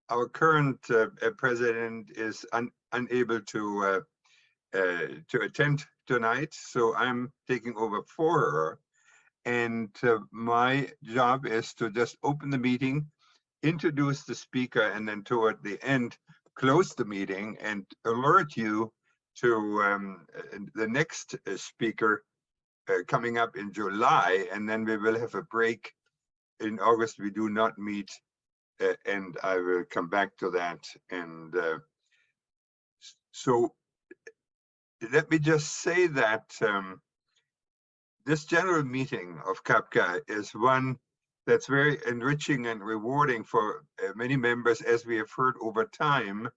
our current president is unable to attend tonight, so I'm taking over for her. And my job is to just open the meeting, introduce the speaker, and then toward the end, close the meeting and alert you to the next speaker coming up in July. And then we will have a break. In August, we do not meet, and I will come back to that. And so let me just say that this general meeting of CAPCA is one that's very enriching and rewarding for many members, as we have heard over time,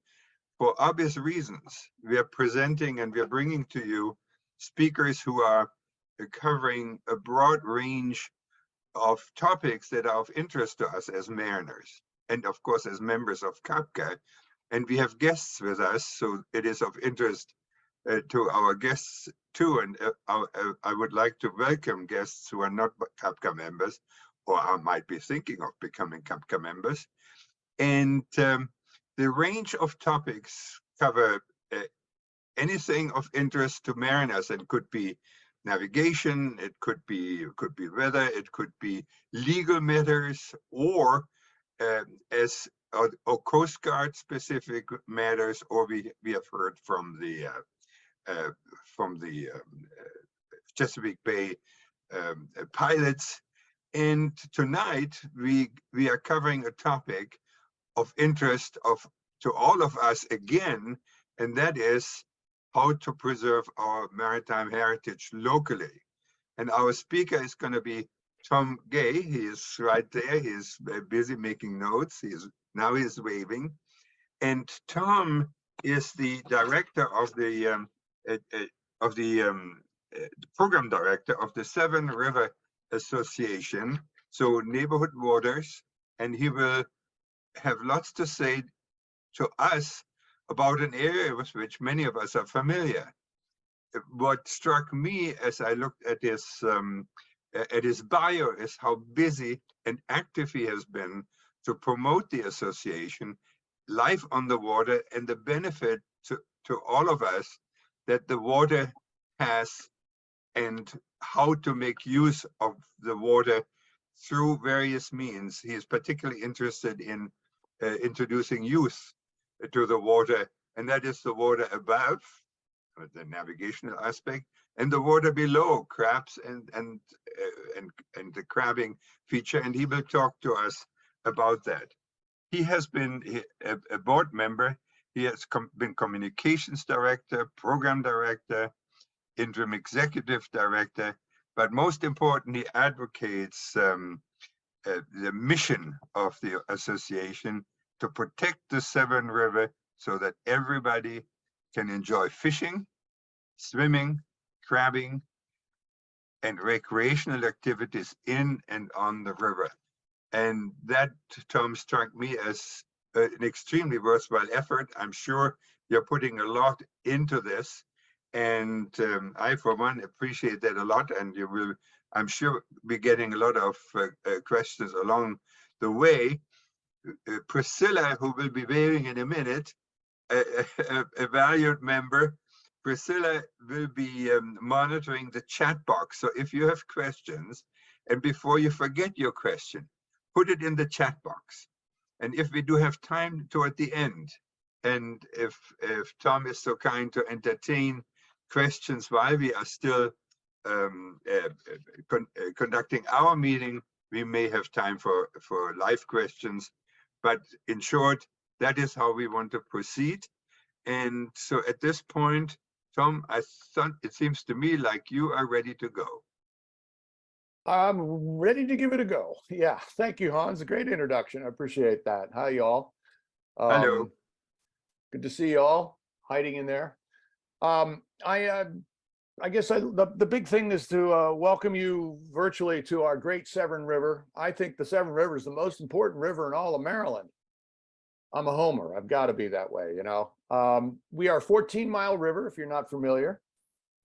for obvious reasons. We are presenting and we are bringing to you speakers who are covering a broad range of topics that are of interest to us as mariners, and of course as members of CAPCA. And we have guests with us, so it is of interest to our guests too. And I would like to welcome guests who are not CAPCA members or might be thinking of becoming CAPCA members. And the range of topics cover anything of interest to mariners, and could be navigation, it could be weather, it could be legal matters, or or Coast Guard specific matters, or we have heard from the Chesapeake Bay pilots. And tonight we are covering a topic of interest to all of us again, and that is how to preserve our maritime heritage locally. And our speaker is going to be Tom Guay. He is right there. He's busy making notes. Now he's waving. And Tom is the director of the program director of the Severn River Association, so neighborhood waters, and he will have lots to say to us about an area with which many of us are familiar. What struck me as I looked at his bio is how busy and active he has been to promote the association, life on the water, and the benefit to all of us that the water has, and how to make use of the water through various means. He is particularly interested in introducing youth to the water, and that is the water above, the navigational aspect, and the water below, crabs and the crabbing feature. And he will talk to us about that. He has been a board member. He has been communications director, program director, interim executive director, but most importantly, advocates the mission of the association to protect the Severn River so that everybody can enjoy fishing, swimming, crabbing, and recreational activities in and on the river. And that, Tom, struck me as an extremely worthwhile effort. I'm sure you're putting a lot into this. And I, for one, appreciate that a lot. And you will, I'm sure, be getting a lot of questions along the way. Priscilla, who will be waving in a minute, a valued member, Priscilla will be monitoring the chat box. So if you have questions, and before you forget your question, put it in the chat box. And if we do have time toward the end, and if Tom is so kind to entertain questions while we are still conducting our meeting, we may have time for live questions. But in short, that is how we want to proceed. And so at this point, Tom, it seems to me like you are ready to go. I'm ready to give it a go. Yeah, thank you, Hans. A great introduction. I appreciate that. Hi, y'all. Hello. Good to see y'all hiding in there. I guess the big thing is to welcome you virtually to our great Severn River. I think the Severn River is the most important river in all of Maryland. I'm a homer. I've got to be that way, you know. We are a 14-mile river, if you're not familiar,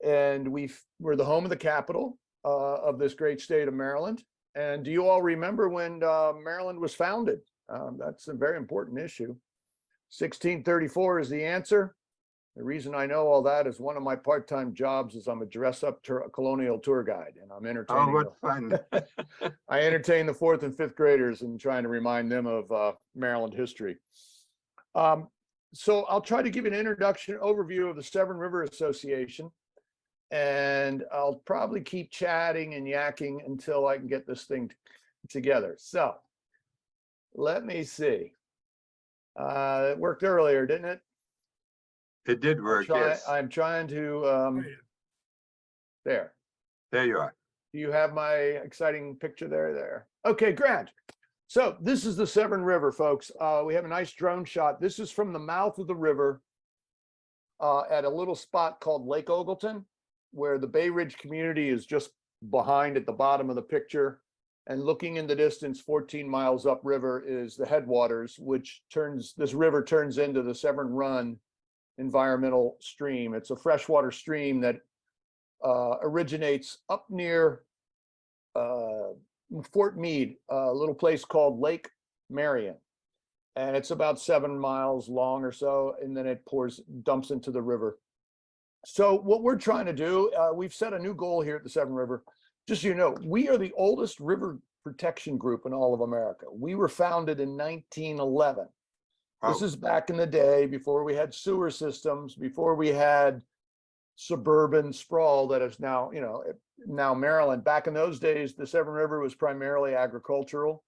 and we're the home of the capital of this great state of Maryland. And do you all remember when Maryland was founded? That's a very important issue. 1634 is the answer. The reason I know all that is one of my part-time jobs is I'm a dress-up colonial tour guide, and I'm Oh, entertaining. what fun. I entertain the 4th and 5th graders and trying to remind them of Maryland history. So I'll try to give you an introduction overview of the Severn River Association, and I'll probably keep chatting and yakking until I can get this thing together. So let me see. It worked earlier, didn't it? It did work, yes. I'm trying to, there. There you are. Do you have my exciting picture there? There. Okay, grand. So this is the Severn River, folks. We have a nice drone shot. This is from the mouth of the river at a little spot called Lake Ogleton, where the Bay Ridge community is just behind at the bottom of the picture. And looking in the distance, 14 miles upriver is the headwaters, which this river turns into the Severn Run environmental stream. It's a freshwater stream that originates up near Fort Meade, a little place called Lake Marion. And it's about 7 miles long or so, and then it dumps into the river. So what we're trying to do, we've set a new goal here at the Severn River. Just so you know, we are the oldest river protection group in all of America. We were founded in 1911. Wow. This is back in the day before we had sewer systems, before we had suburban sprawl that is now, now Maryland. Back in those days, the Severn River was primarily agricultural,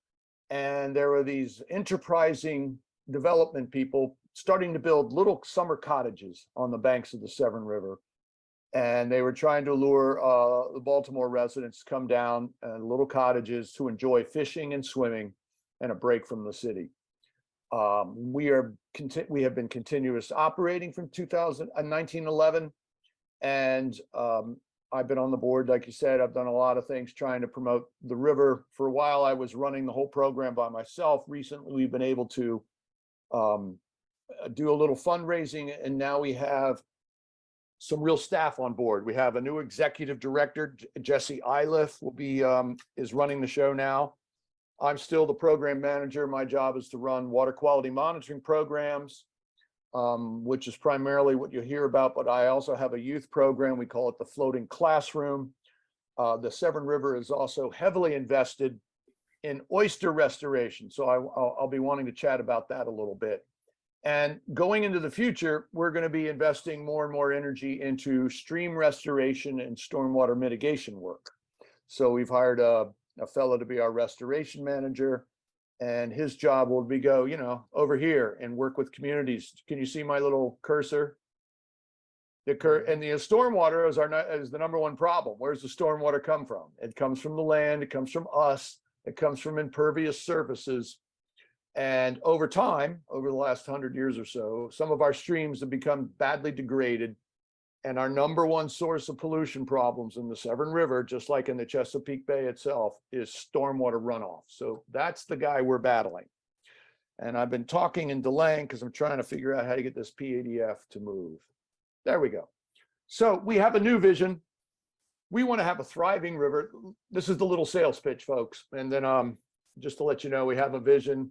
and there were these enterprising development people starting to build little summer cottages on the banks of the Severn River. And they were trying to lure the Baltimore residents to come down little cottages to enjoy fishing and swimming and a break from the city. We have been continuous operating from 1911, and I've been on the board, like you said. I've done a lot of things trying to promote the river. For a while, I was running the whole program by myself. Recently, we've been able to do a little fundraising, and now we have some real staff on board. We have a new executive director, Jesse Iliff, is running the show now. I'm still the program manager. My job is to run water quality monitoring programs, which is primarily what you hear about, but I also have a youth program. We call it the Floating Classroom. The Severn River is also heavily invested in oyster restoration. So I'll be wanting to chat about that a little bit. And going into the future, we're going to be investing more and more energy into stream restoration and stormwater mitigation work. So we've hired a fellow to be our restoration manager, and his job will be go, over here and work with communities. Can you see my little cursor? And the stormwater is the number one problem. Where's the stormwater come from? It comes from the land. It comes from us. It comes from impervious surfaces. And over time, over the last 100 years or so, some of our streams have become badly degraded. And our number one source of pollution problems in the Severn River, just like in the Chesapeake Bay itself, is stormwater runoff. So that's the guy we're battling. And I've been talking and delaying because I'm trying to figure out how to get this PDF to move. There we go. So we have a new vision. We want to have a thriving river. This is the little sales pitch, folks. And then just to let you know, we have a vision,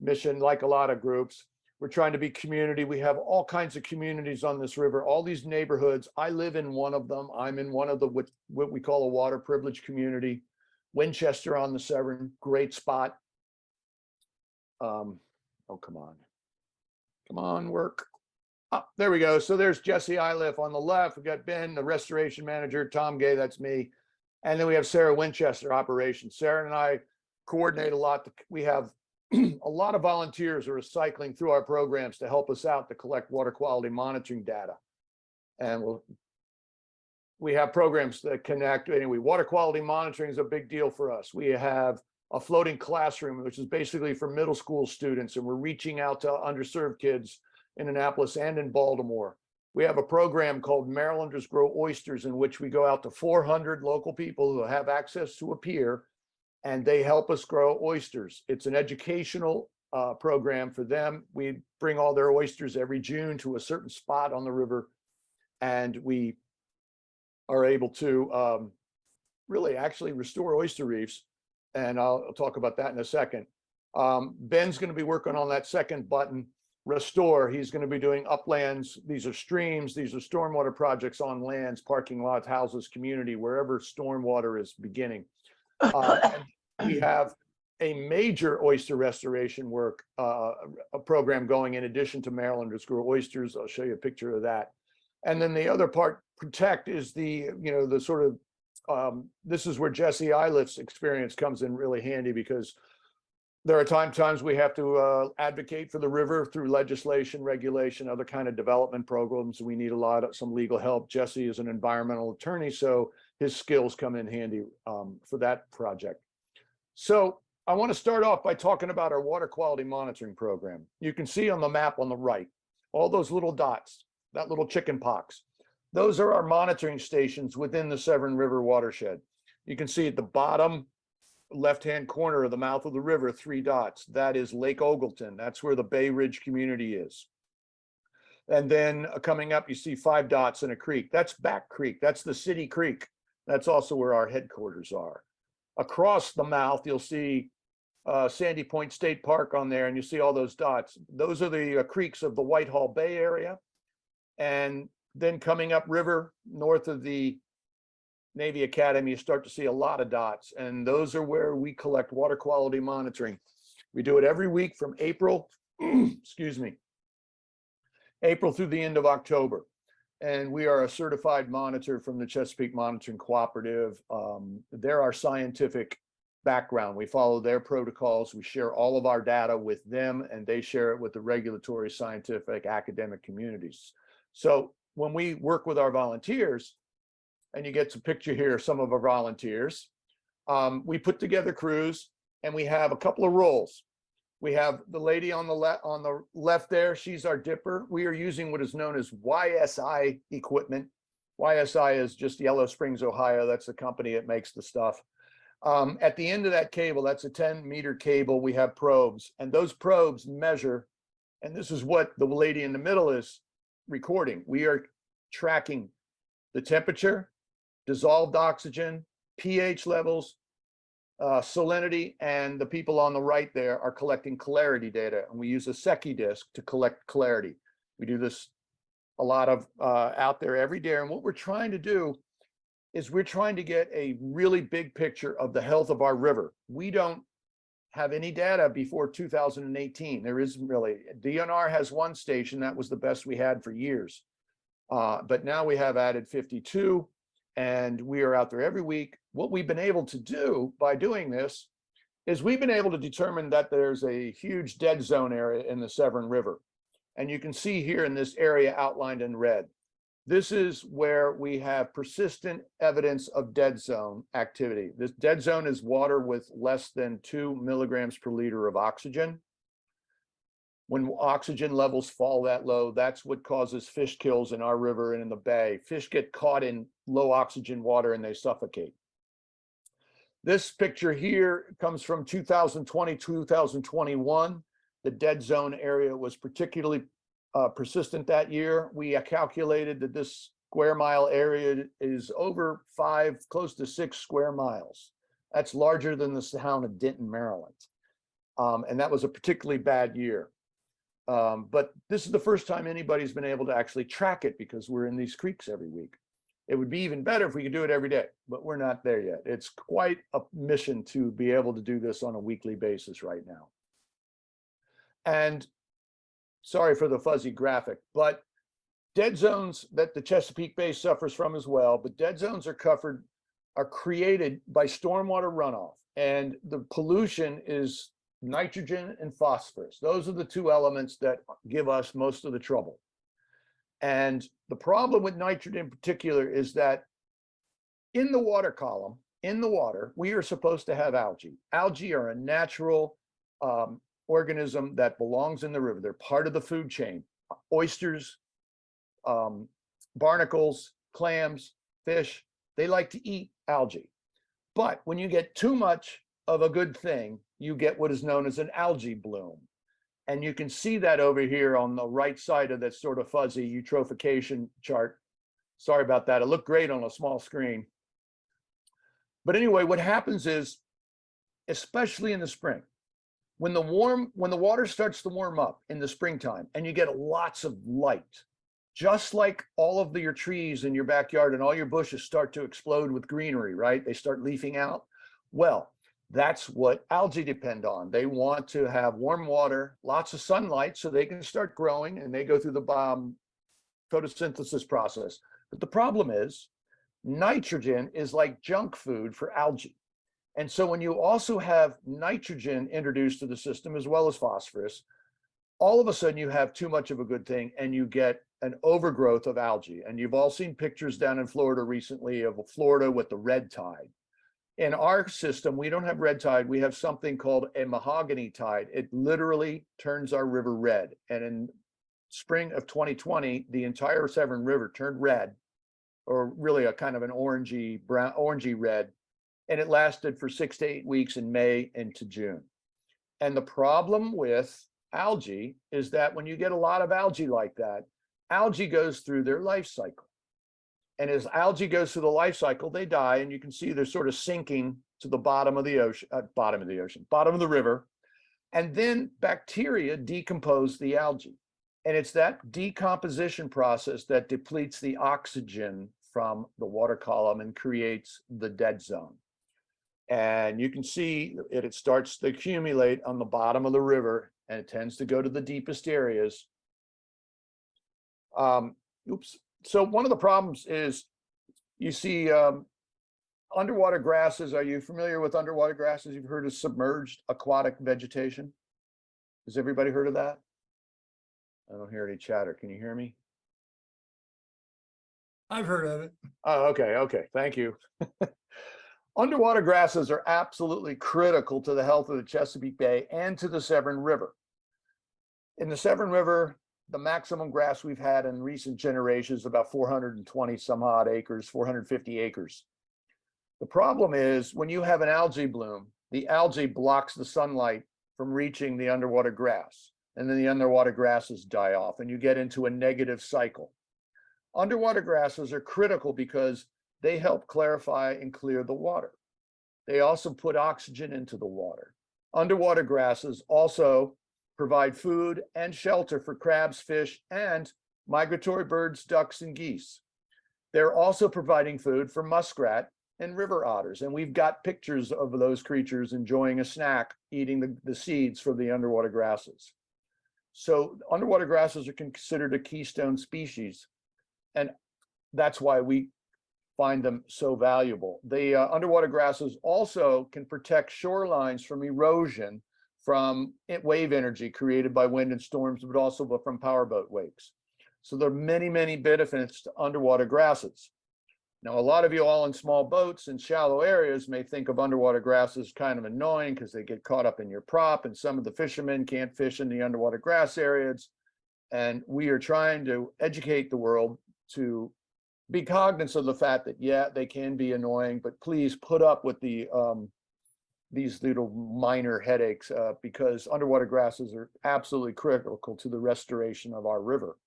mission, like a lot of groups. We're trying to be community. We have all kinds of communities on this river, all these neighborhoods. I live in one of them. I'm in one of the what we call a water privilege community. Winchester on the Severn, great spot. Oh, come on, work. Oh, there we go. So there's Jesse Iliff on the left. We've got Ben, the restoration manager, Tom Gay, that's me. And then we have Sarah Winchester, operations. Sarah and I coordinate a lot. We have a lot of volunteers are cycling through our programs to help us out to collect water quality monitoring data. And we have programs that connect. Anyway, water quality monitoring is a big deal for us. We have a floating classroom, which is basically for middle school students, and we're reaching out to underserved kids in Annapolis and in Baltimore. We have a program called Marylanders Grow Oysters, in which we go out to 400 local people who have access to a pier, and they help us grow oysters. It's an educational program for them. We bring all their oysters every June to a certain spot on the river, and we are able to really actually restore oyster reefs. And I'll talk about that in a second. Ben's going to be working on that second button, restore. He's going to be doing uplands. These are streams. These are stormwater projects on lands, parking lots, houses, community, wherever stormwater is beginning. And we have a major oyster restoration work, a program going in addition to Marylanders Grow Oysters. I'll show you a picture of that. And then the other part, protect, is the, the sort of, this is where Jesse Eiliff's experience comes in really handy, because there are times we have to advocate for the river through legislation, regulation, other kind of development programs. We need some legal help. Jesse is an environmental attorney, so his skills come in handy for that project. So I want to start off by talking about our water quality monitoring program. You can see on the map on the right, all those little dots, that little chicken pox. Those are our monitoring stations within the Severn River watershed. You can see at the bottom left-hand corner of the mouth of the river, 3 dots. That is Lake Ogleton. That's where the Bay Ridge community is. And then coming up, you see 5 dots in a creek. That's Back Creek. That's the city creek. That's also where our headquarters are. Across the mouth, you'll see Sandy Point State Park on there, and you see all those dots. Those are the creeks of the Whitehall Bay area. And then coming up river, north of the Navy Academy, you start to see a lot of dots, and those are where we collect water quality monitoring. We do it every week from April, excuse me, April through the end of October. And we are a certified monitor from the Chesapeake Monitoring Cooperative. They're our scientific background. We follow their protocols. We share all of our data with them, and they share it with the regulatory, scientific, academic communities. So when we work with our volunteers, and you get to picture here some of our volunteers, we put together crews, and we have a couple of roles. We have the lady on the left there. She's our dipper. We are using what is known as YSI equipment. YSI is just Yellow Springs, Ohio. That's the company that makes the stuff. At the end of that cable, that's a 10-meter cable, we have probes, and those probes measure, and this is what the lady in the middle is recording. We are tracking the temperature, dissolved oxygen, pH levels, salinity, and the people on the right there are collecting clarity data, and we use a Secchi disc to collect clarity. We do this a lot of out there every day, and what we're trying to do is we're trying to get a really big picture of the health of our river. We don't have any data before 2018. There isn't really. DNR has one station, that was the best we had for years, but now we have added 52. And we are out there every week. What we've been able to do by doing this is we've been able to determine that there's a huge dead zone area in the Severn River. And you can see here in this area outlined in red. This is where we have persistent evidence of dead zone activity. This dead zone is water with less than 2 milligrams per liter of oxygen. When oxygen levels fall that low, that's what causes fish kills in our river and in the bay. Fish get caught in low oxygen water and they suffocate. This picture here comes from 2020, 2021. The dead zone area was particularly persistent that year. We calculated that this square mile area is over 5, close to 6 square miles. That's larger than the town of Denton, Maryland. And that was a particularly bad year. But this is the first time anybody's been able to actually track it, because we're in these creeks every week. It would be even better if we could do it every day, but we're not there yet. It's quite a mission to be able to do this on a weekly basis right now. And sorry for the fuzzy graphic, but dead zones that the Chesapeake Bay suffers from as well, but dead zones are created by stormwater runoff, and the pollution is nitrogen and phosphorus. Those are the 2 elements that give us most of the trouble. And the problem with nitrogen in particular is that in the water column, in the water, we are supposed to have algae. Algae are a natural organism that belongs in the river. They're part of the food chain. Oysters, barnacles, clams, fish, they like to eat algae. But when you get too much of a good thing, you get what is known as an algae bloom. And you can see that over here on the right side of that sort of fuzzy eutrophication chart. Sorry about that. It looked great on a small screen. But anyway, what happens is, especially in the spring, when the water starts to warm up in the springtime and you get lots of light, just like all of your trees in your backyard and all your bushes start to explode with greenery, right? They start leafing out. Well, that's what algae depend on. They want to have warm water, lots of sunlight, so they can start growing, and they go through the photosynthesis process. But the problem is, nitrogen is like junk food for algae. And so when you also have nitrogen introduced to the system as well as phosphorus, all of a sudden you have too much of a good thing and you get an overgrowth of algae. And you've all seen pictures down in Florida recently of Florida with the red tide. In our system, we don't have red tide. We have something called a mahogany tide. It literally turns our river red. And in spring of 2020, the entire Severn River turned red, or really a kind of an orangey brown, orangey red. And it lasted for 6 to 8 weeks in May into June. And the problem with algae is that when you get a lot of algae like that, algae goes through their life cycle. And as algae goes through the life cycle, they die, and you can see they're sort of sinking to the bottom of the ocean, bottom of the river. And then bacteria decompose the algae. And it's that decomposition process that depletes the oxygen from the water column and creates the dead zone. And you can see it starts to accumulate on the bottom of the river, and it tends to go to the deepest areas. So one of the problems is you see underwater grasses. Are you familiar with underwater grasses? You've heard of submerged aquatic vegetation? Has everybody heard of that? I don't hear any chatter. Can you hear me? I've heard of it. Oh, okay. Thank you. Underwater grasses are absolutely critical to the health of the Chesapeake Bay and to the Severn River. In the Severn River, the maximum grass we've had in recent generations is about 420 some odd acres, 450 acres. The problem is when you have an algae bloom, the algae blocks the sunlight from reaching the underwater grass, and then the underwater grasses die off, and you get into a negative cycle. Underwater grasses are critical because they help clarify and clear the water. They also put oxygen into the water. Underwater grasses also provide food and shelter for crabs, fish, and migratory birds, ducks, and geese. They're also providing food for muskrat and river otters. And we've got pictures of those creatures enjoying a snack, eating the seeds from the underwater grasses. So underwater grasses are considered a keystone species. And that's why we find them so valuable. The underwater grasses also can protect shorelines from erosion, from wave energy created by wind and storms, but also from powerboat wakes. So there are many, many benefits to underwater grasses. Now, a lot of you all in small boats and shallow areas may think of underwater grasses kind of annoying because they get caught up in your prop, and some of the fishermen can't fish in the underwater grass areas. And we are trying to educate the world to be cognizant of the fact that, yeah, they can be annoying, but please put up with these little minor headaches because underwater grasses are absolutely critical to the restoration of our river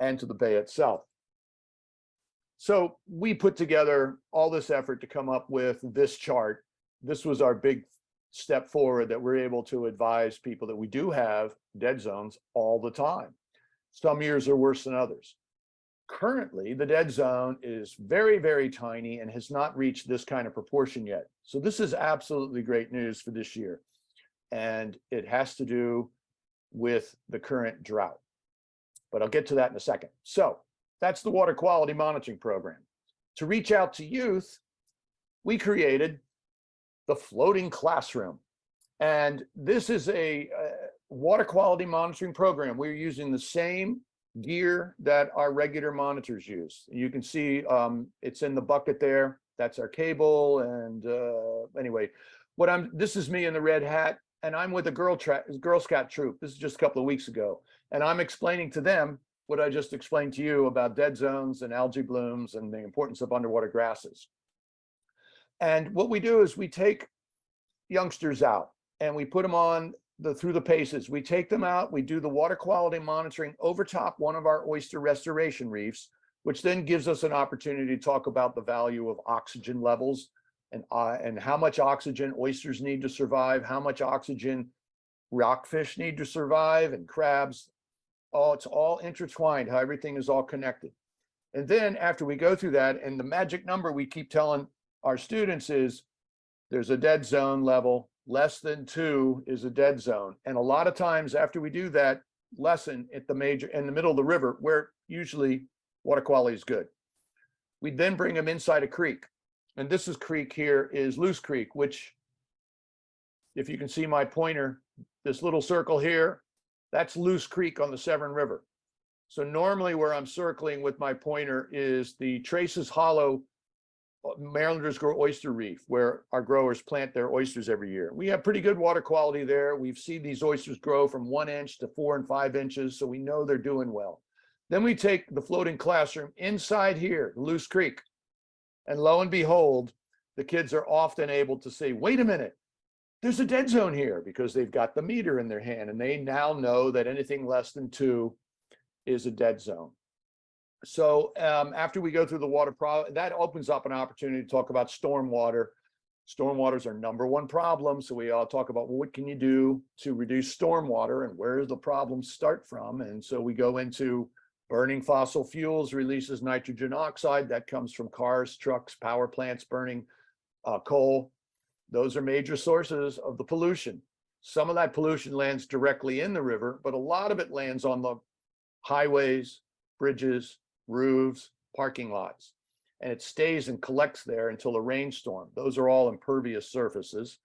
and to the bay itself. So we put together all this effort to come up with this chart. This was our big step forward, that we're able to advise people that we do have dead zones all the time. Some years are worse than others. Currently, the dead zone is very, very tiny and has not reached this kind of proportion yet. So this is absolutely great news for this year. And it has to do with the current drought. But I'll get to that in a second. So that's the water quality monitoring program. To reach out to youth, we created the floating classroom. And this is a water quality monitoring program. We're using the same gear that our regular monitors use. You can see it's in the bucket there. That's our cable. And anyway, this is me in the red hat, and I'm with a Girl Scout troop. This is just a couple of weeks ago. And I'm explaining to them what I just explained to you about dead zones and algae blooms and the importance of underwater grasses. And what we do is we take youngsters out and we put them on through the paces. We take them out, we do the water quality monitoring over top one of our oyster restoration reefs, which then gives us an opportunity to talk about the value of oxygen levels and how much oxygen oysters need to survive, how much oxygen rockfish need to survive, and crabs. It's all intertwined, how everything is all connected. And then after we go through that, and the magic number we keep telling our students is there's a dead zone level, less than 2 is a dead zone. And a lot of times after we do that lesson at the in the middle of the river, where usually water quality is good, we then bring them inside a creek. And this creek here is Loose Creek, which, if you can see my pointer, this little circle here, that's Loose Creek on the Severn River. So normally where I'm circling with my pointer is the Traces Hollow Marylanders Grow Oyster Reef, where our growers plant their oysters every year. We have pretty good water quality there. We've seen these oysters grow from 1 inch to 4 and 5 inches, so we know they're doing well. Then we take the floating classroom inside here, Loose Creek, and lo and behold, the kids are often able to say, wait a minute, there's a dead zone here, because they've got the meter in their hand, and they now know that anything less than 2 is a dead zone. So after we go through the water problem, that opens up an opportunity to talk about stormwater. Stormwater is our #1 problem. So we all talk about, well, what can you do to reduce stormwater, and where do the problems start from? And so we go into burning fossil fuels releases nitrogen oxide. That comes from cars, trucks, power plants burning coal. Those are major sources of the pollution. Some of that pollution lands directly in the river, but a lot of it lands on the highways, bridges, roofs, parking lots, and it stays and collects there until a rainstorm. Those are all impervious surfaces.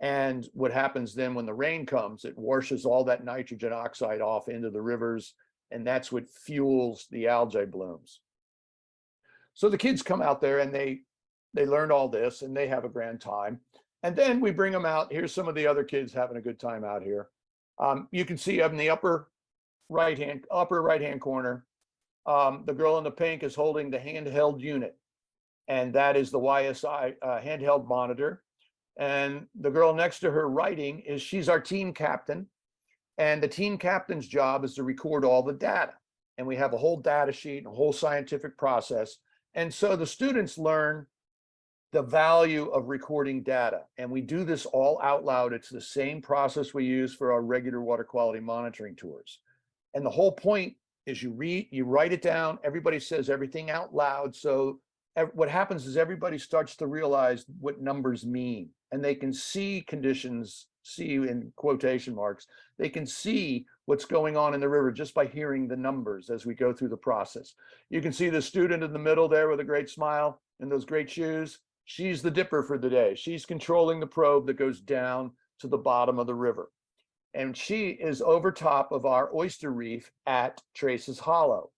And what happens then when the rain comes, it washes all that nitrogen oxide off into the rivers, and that's what fuels the algae blooms. So the kids come out there and they learned all this, and they have a grand time. And then we bring them out. Here's some of the other kids having a good time out here. You can see in the upper right hand corner, the girl in the pink is holding the handheld unit, and that is the YSI handheld monitor. And the girl next to her writing she's our team captain, and the team captain's job is to record all the data. And we have a whole data sheet, a whole scientific process. And so the students learn the value of recording data. And we do this all out loud. It's the same process we use for our regular water quality monitoring tours. And the whole point is you write it down, everybody says everything out loud. So what happens is everybody starts to realize what numbers mean, and they can see conditions, see in quotation marks, they can see what's going on in the river just by hearing the numbers as we go through the process. You can see the student in the middle there with a great smile and those great shoes. She's the dipper for the day. She's controlling the probe that goes down to the bottom of the river. And she is over top of our oyster reef at Traces Hollow.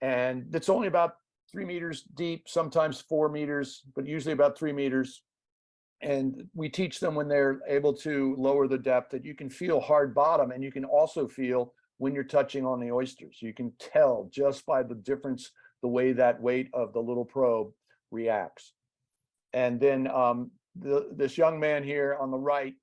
And it's only about 3 meters deep, sometimes 4 meters, but usually about 3 meters. And we teach them when they're able to lower the depth that you can feel hard bottom, and you can also feel when you're touching on the oysters. You can tell just by the difference, the way that weight of the little probe reacts. And then this young man here on the right,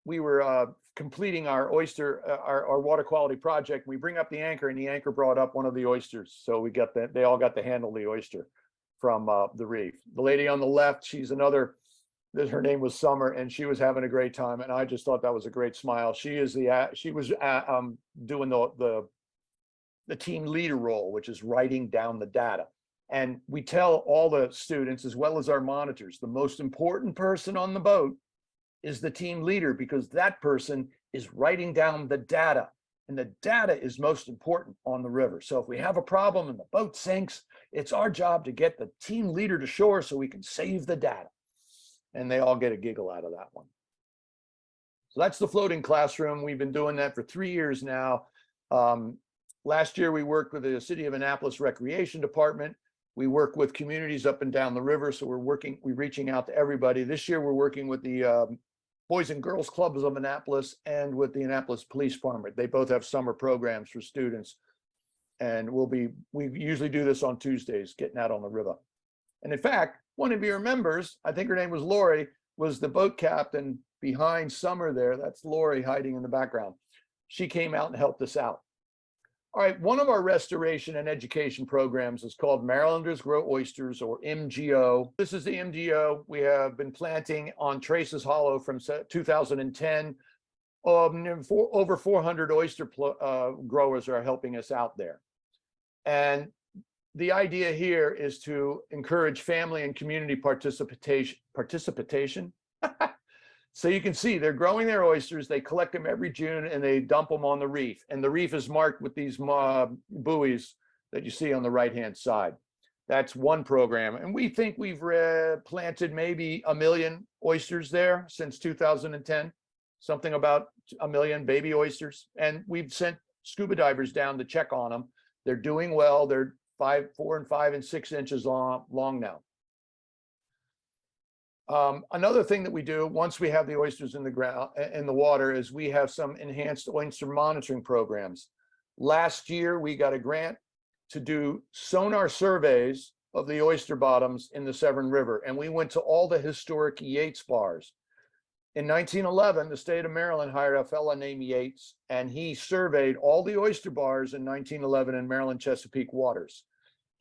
we were completing our our water quality project. We bring up the anchor, and the anchor brought up one of the oysters. So we got they all got to handle the oyster from the reef. The lady on the left, she's another, her name was Summer, and she was having a great time. And I just thought that was a great smile. She was doing the team leader role, which is writing down the data. And we tell all the students, as well as our monitors, the most important person on the boat is the team leader, because that person is writing down the data, and the data is most important on the river. So if we have a problem and the boat sinks, it's our job to get the team leader to shore so we can save the data. And they all get a giggle out of that one. So that's the floating classroom. We've been doing that for 3 years now. Last year, we worked with the City of Annapolis Recreation Department. We work with communities up and down the river. So we're reaching out to everybody. This year, we're working with the Boys and Girls Clubs of Annapolis and with the Annapolis Police Department. They both have summer programs for students. And we usually do this on Tuesdays, getting out on the river. And in fact, one of your members, I think her name was Lori, was the boat captain behind Summer there. That's Lori hiding in the background. She came out and helped us out. All right, one of our restoration and education programs is called Marylanders Grow Oysters, or MGO. This is the MGO. We have been planting on Traces Hollow from 2010. Over 400 oyster growers are helping us out there. And the idea here is to encourage family and community participation. So you can see they're growing their oysters. They collect them every June and they dump them on the reef. And the reef is marked with these buoys that you see on the right-hand side. That's one program. And we think we've planted maybe 1 million oysters there since 2010, something about 1 million baby oysters. And we've sent scuba divers down to check on them. They're doing well. They're 4 and 5 and 6 inches long now. Another thing that we do once we have the oysters in the ground, in the water, is we have some enhanced oyster monitoring programs. Last year, we got a grant to do sonar surveys of the oyster bottoms in the Severn River, and we went to all the historic Yates bars. In 1911, the state of Maryland hired a fellow named Yates, and he surveyed all the oyster bars in 1911 in Maryland Chesapeake waters.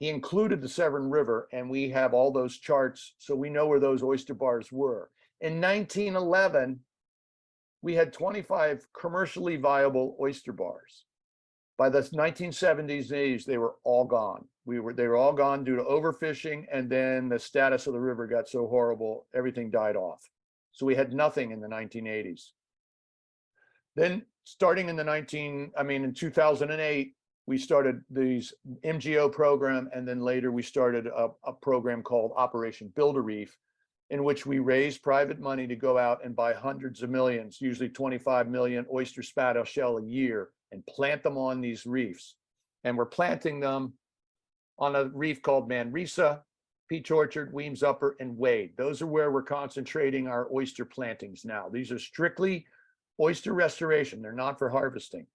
He included the Severn River, and we have all those charts, so we know where those oyster bars were. In 1911, we had 25 commercially viable oyster bars. By the 1970s and 80s, they were all gone. They were all gone due to overfishing, and then the status of the river got so horrible, everything died off. So we had nothing in the 1980s. Then starting in in 2008, we started these MGO program, and then later we started a program called Operation Build a Reef, in which we raised private money to go out and buy hundreds of millions, usually 25 million oyster spattle shell a year, and plant them on these reefs. And we're planting them on a reef called Manresa, Peach Orchard, Weems Upper, and Wade. Those are where we're concentrating our oyster plantings now. These are strictly oyster restoration. They're not for harvesting.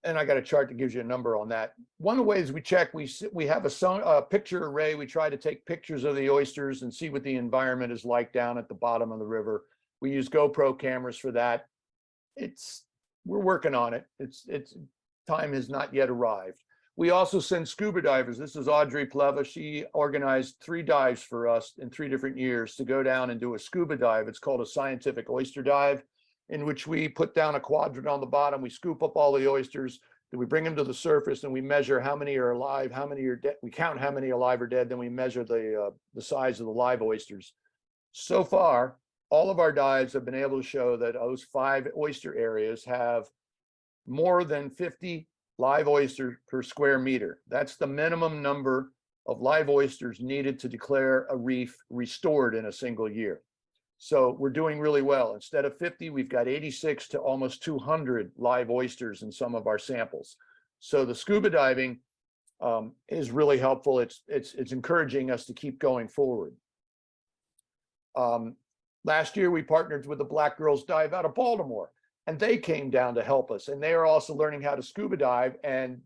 And I got a chart that gives you a number on that. One of the ways we check, we have a picture array. We try to take pictures of the oysters and see what the environment is like down at the bottom of the river. We use GoPro cameras for that. We're working on it. Time has not yet arrived. We also send scuba divers. This is Audrey Pleva. She organized 3 dives for us in 3 different years to go down and do a scuba dive. It's called a scientific oyster dive, in which we put down a quadrant on the bottom. We scoop up all the oysters, then we bring them to the surface, and we measure how many are alive, how many are dead. We count how many alive or dead, then we measure the size of the live oysters. So far, all of our dives have been able to show that those 5 oyster areas have more than 50 live oysters per square meter. That's the minimum number of live oysters needed to declare a reef restored in a single year. So we're doing really well. Instead of 50, we've got 86 to almost 200 live oysters in some of our samples. So the scuba diving is really helpful. It's encouraging us to keep going forward. Last year, we partnered with the Black Girls Dive out of Baltimore, and they came down to help us. And they are also learning how to scuba dive, and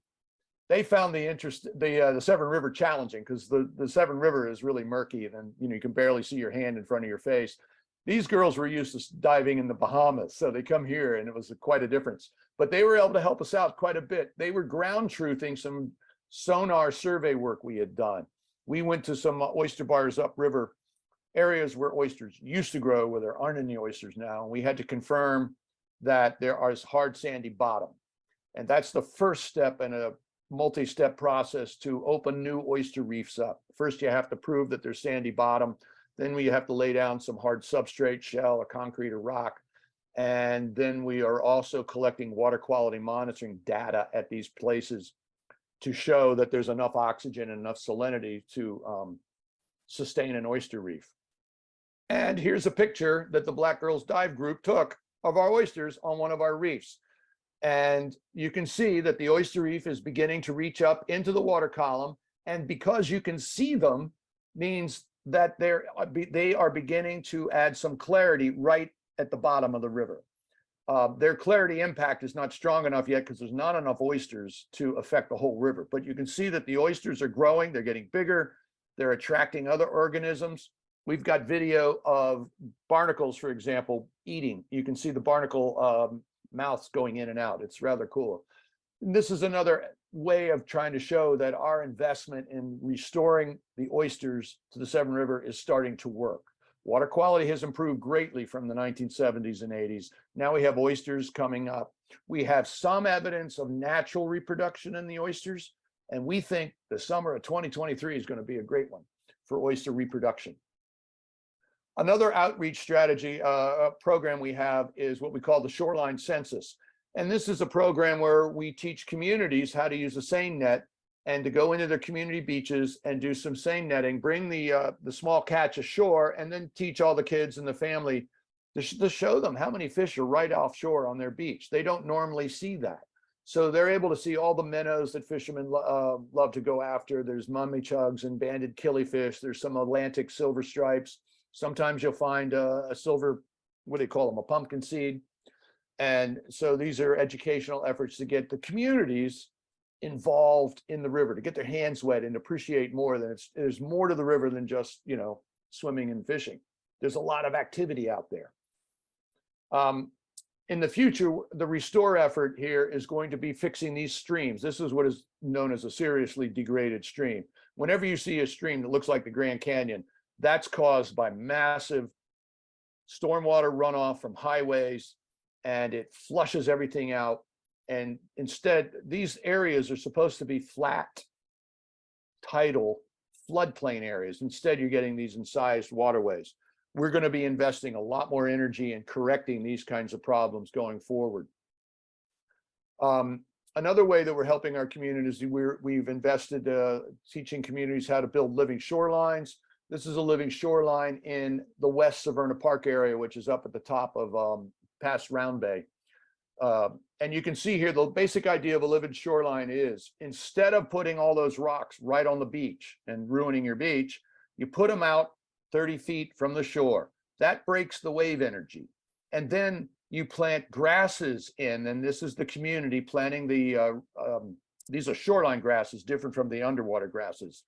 they found the Severn River challenging, because the Severn River is really murky, and you can barely see your hand in front of your face. These girls were used to diving in the Bahamas, so they come here, and it was quite a difference. But they were able to help us out quite a bit. They were ground truthing some sonar survey work we had done. We went to some oyster bars upriver, areas where oysters used to grow, where there aren't any oysters now. And we had to confirm that there is hard sandy bottom. And that's the first step in a multi-step process to open new oyster reefs up. First, you have to prove that there's sandy bottom. Then we have to lay down some hard substrate, shell, or concrete, or rock. And then we are also collecting water quality monitoring data at these places to show that there's enough oxygen and enough salinity to sustain an oyster reef. And here's a picture that the Black Girls Dive group took of our oysters on one of our reefs. And you can see that the oyster reef is beginning to reach up into the water column. And because you can see them means that they are beginning to add some clarity right at the bottom of the river. Their clarity impact is not strong enough yet because there's not enough oysters to affect the whole river. But you can see that the oysters are growing, they're getting bigger, they're attracting other organisms. We've got video of barnacles, for example, eating. You can see the barnacle mouths going in and out. It's rather cool. And this is another way of trying to show that our investment in restoring the oysters to the Severn River is starting to work. Water quality has improved greatly from the 1970s and 80s. Now we have oysters coming up. We have some evidence of natural reproduction in the oysters, and we think the summer of 2023 is going to be a great one for oyster reproduction. Another outreach strategy program we have is what we call the Shoreline Census. And this is a program where we teach communities how to use a seine net and to go into their community beaches and do some seine netting, bring the small catch ashore, and then teach all the kids and the family to show them how many fish are right offshore on their beach. They don't normally see that. So they're able to see all the minnows that fishermen love to go after. There's mummy chugs and banded killifish. There's some Atlantic silver stripes. Sometimes you'll find a silver, what do they call them, a pumpkin seed. And so these are educational efforts to get the communities involved in the river, to get their hands wet and appreciate more than there's more to the river than just, swimming and fishing. There's a lot of activity out there. In the future, the restore effort here is going to be fixing these streams. This is what is known as a seriously degraded stream. Whenever you see a stream that looks like the Grand Canyon, that's caused by massive stormwater runoff from highways, and it flushes everything out. And instead, these areas are supposed to be flat, tidal floodplain areas. Instead, you're getting these incised waterways. We're going to be investing a lot more energy in correcting these kinds of problems going forward. Another way that we're helping our communities, we've invested teaching communities how to build living shorelines. This is a living shoreline in the West Severna Park area, which is up at the top of past Round Bay. And you can see here, the basic idea of a living shoreline is, instead of putting all those rocks right on the beach and ruining your beach, you put them out 30 feet from the shore. That breaks the wave energy. And then you plant grasses in, and this is the community planting these are shoreline grasses, different from the underwater grasses.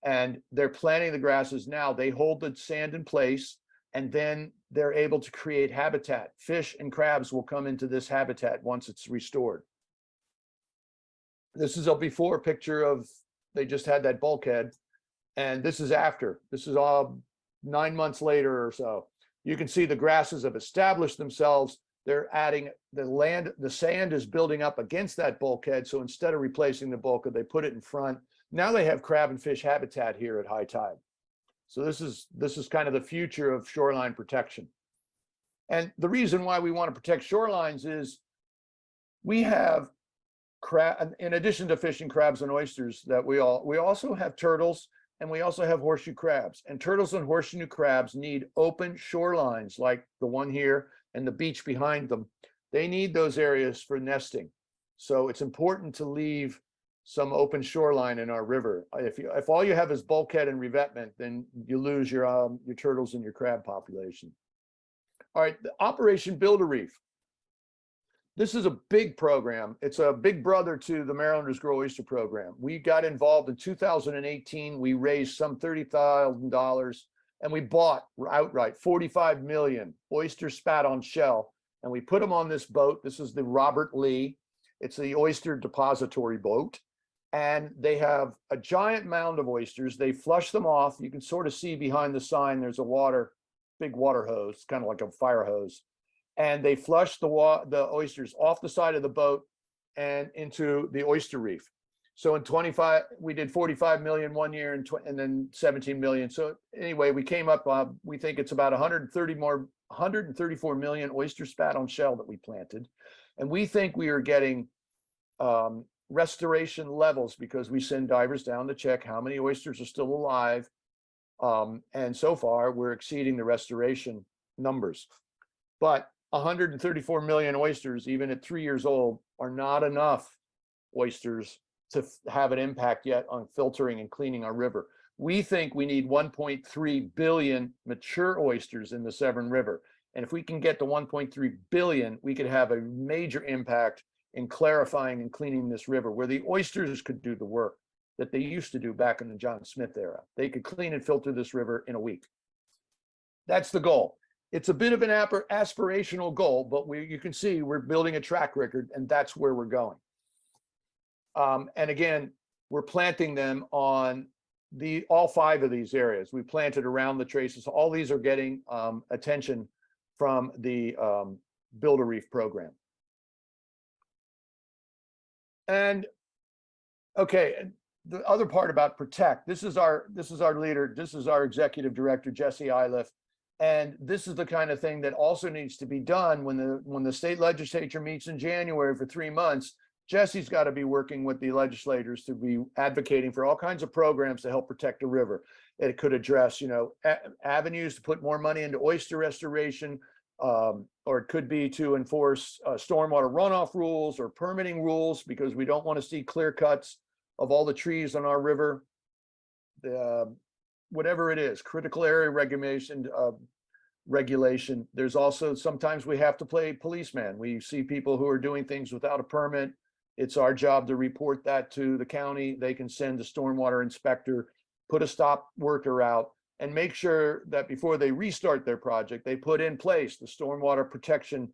And they're planting the grasses now. They hold the sand in place, and then they're able to create habitat. Fish and crabs will come into this habitat once it's restored. This is a before picture of, they just had that bulkhead, and this is after. This is all 9 months later or so. You can see the grasses have established themselves. They're adding the sand is building up against that bulkhead. So instead of replacing the bulkhead, they put it in front. Now they have crab and fish habitat here at high tide. So this is kind of the future of shoreline protection. And the reason why we want to protect shorelines is we have crab, in addition to fishing crabs and oysters, that we also have turtles, and we also have horseshoe crabs. And turtles and horseshoe crabs need open shorelines like the one here and the beach behind them. They need those areas for nesting. So it's important to leave some open shoreline in our river. If all you have is bulkhead and revetment, then you lose your turtles and your crab population. All right, the Operation Build a Reef. This is a big program. It's a big brother to the Marylanders Grow Oyster program. We got involved in 2018. We raised some $30,000, and we bought outright 45 million oyster spat on shell, and we put them on this boat. This is the Robert Lee. It's the oyster depository boat, and they have a giant mound of oysters. They flush them off. You can sort of see behind the sign, there's a big water hose, kind of like a fire hose. And they flush the oysters off the side of the boat and into the oyster reef. So in 25, we did 45 million one year and then 17 million. So anyway, we came up, we think it's about 134 million oyster spat on shell that we planted. And we think we are getting restoration levels because we send divers down to check how many oysters are still alive. And so far we're exceeding the restoration numbers. But 134 million oysters, even at 3 years old, are not enough oysters to have an impact yet on filtering and cleaning our river. We think we need 1.3 billion mature oysters in the Severn River. And if we can get to 1.3 billion, we could have a major impact in clarifying and cleaning this river, where the oysters could do the work that they used to do back in the John Smith era. They could clean and filter this river in a week. That's the goal. It's a bit of an aspirational goal, but you can see we're building a track record, and that's where we're going. And again, we're planting them on all 5 of these areas we planted around the traces, all these are getting attention from the Build a Reef program. And okay, the other part about protect, this is our leader, this is our executive director, Jesse Iliff. And this is the kind of thing that also needs to be done when the state legislature meets in January for 3 months. Jesse's got to be working with the legislators to be advocating for all kinds of programs to help protect the river. It could address, avenues to put more money into oyster restoration, or it could be to enforce stormwater runoff rules or permitting rules, because we don't want to see clear cuts of all the trees on our river. Whatever it is, critical area regulation. There's also sometimes we have to play policeman. We see people who are doing things without a permit. It's our job to report that to the county. They can send a stormwater inspector, put a stop worker out, and make sure that before they restart their project, they put in place the stormwater protection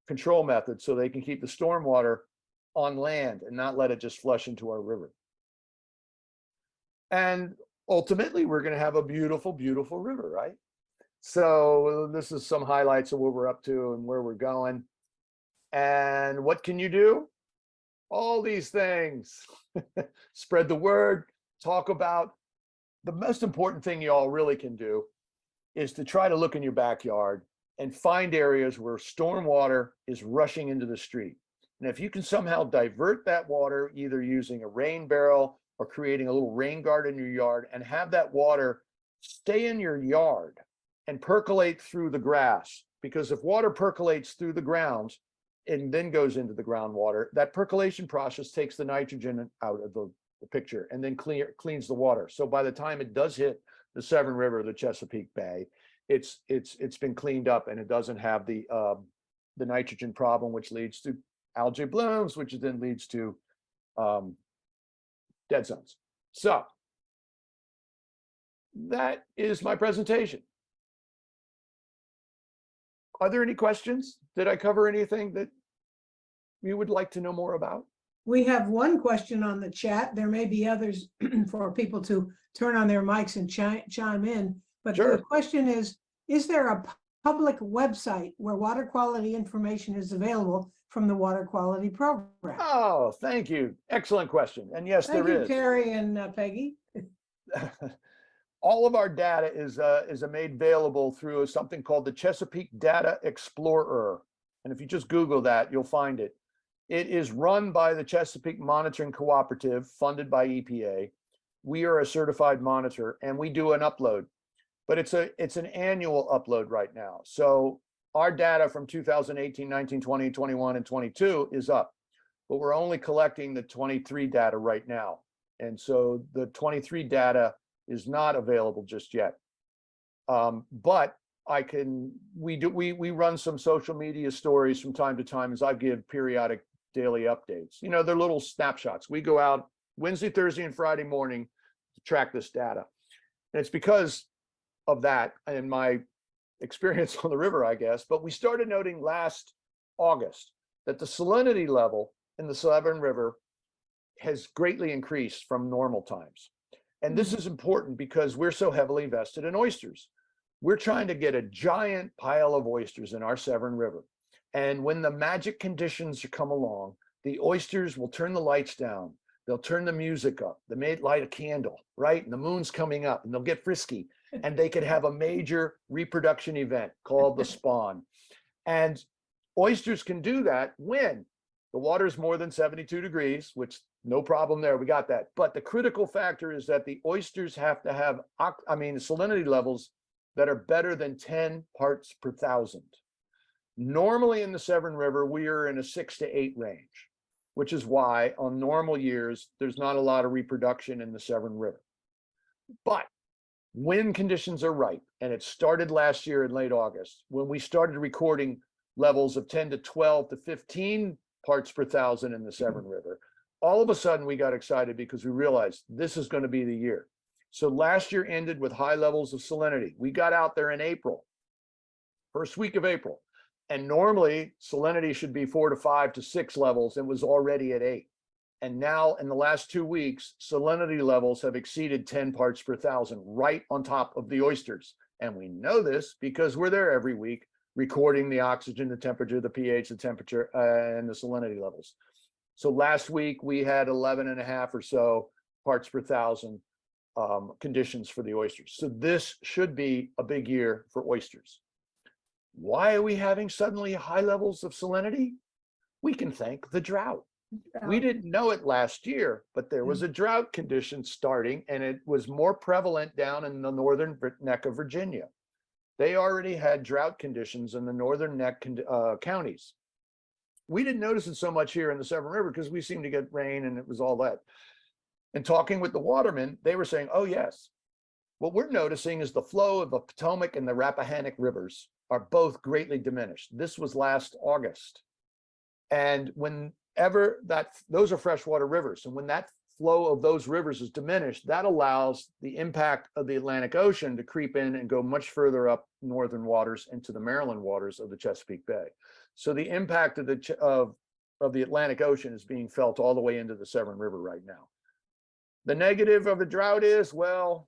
control method so they can keep the stormwater on land and not let it just flush into our river. And ultimately, we're going to have a beautiful, beautiful river, right? So this is some highlights of what we're up to and where we're going. And what can you do? All these things. Spread the word, talk about. The most important thing you all really can do is to try to look in your backyard and find areas where stormwater is rushing into the street. And if you can somehow divert that water, either using a rain barrel or creating a little rain garden in your yard, and have that water stay in your yard and percolate through the grass. Because if water percolates through the ground and then goes into the groundwater, that percolation process takes the nitrogen out of the picture and then cleans the water. So by the time it does hit the Severn River, the Chesapeake Bay, it's been cleaned up and it doesn't have the nitrogen problem, which leads to algae blooms, which then leads to dead zones. So that is my presentation. Are there any questions? Did I cover anything that you would like to know more about? We have one question on the chat. There may be others for people to turn on their mics and chime in. But Sure. The question is there a public website where water quality information is available from the water quality program? Oh, thank you. Excellent question. And yes, Thank there you, is. Terry and Peggy. All of our data is made available through something called the Chesapeake Data Explorer. And if you just Google that, you'll find it. It is run by the Chesapeake Monitoring Cooperative, funded by EPA. We are a certified monitor and we do an upload, but it's an annual upload right now. So our data from 2018, 19, 20, 21, and 22 is up, but we're only collecting the 23 data right now. And so the 23 data is not available just yet. But we run some social media stories from time to time as I give periodic daily updates. They're little snapshots. We go out Wednesday, Thursday, and Friday morning to track this data. And it's because of that and my experience on the river, I guess. But we started noting last August that the salinity level in the Severn River has greatly increased from normal times. And this is important because we're so heavily invested in oysters. We're trying to get a giant pile of oysters in our Severn River. And when the magic conditions come along, the oysters will turn the lights down. They'll turn the music up. They may light a candle, right? And the moon's coming up and they'll get frisky and they could have a major reproduction event called the spawn. And oysters can do that when the water is more than 72 degrees, which no problem there. We got that. But the critical factor is that the oysters have to have, salinity levels that are better than 10 parts per thousand. Normally in the Severn River, we are in a 6 to 8 range, which is why on normal years, there's not a lot of reproduction in the Severn River. But when conditions are right, and it started last year in late August, when we started recording levels of 10 to 12 to 15 parts per thousand in the Severn River, all of a sudden we got excited because we realized this is going to be the year. So last year ended with high levels of salinity. We got out there in April, first week of April. And normally salinity should be 4 to 5 to 6 levels and was already at 8. And now in the last 2 weeks, salinity levels have exceeded 10 parts per thousand, right on top of the oysters. And we know this because we're there every week recording the oxygen, the temperature, the pH, the temperature, and the salinity levels. So last week we had 11.5 or so parts per thousand conditions for the oysters. So this should be a big year for oysters. Why are we having suddenly high levels of salinity? We can thank the drought. We didn't know it last year, but there was a drought condition starting, and it was more prevalent down in the northern neck of Virginia. They already had drought conditions in the northern neck counties. We didn't notice it so much here in the Severn River because we seemed to get rain and it was all that. And talking with the watermen, they were saying, oh yes, what we're noticing is the flow of the Potomac and the Rappahannock rivers are both greatly diminished. This was last August. And whenever those are freshwater rivers, and when that flow of those rivers is diminished, that allows the impact of the Atlantic Ocean to creep in and go much further up northern waters into the Maryland waters of the Chesapeake Bay. So the impact of the Atlantic Ocean is being felt all the way into the Severn River right now. The negative of the drought is, well,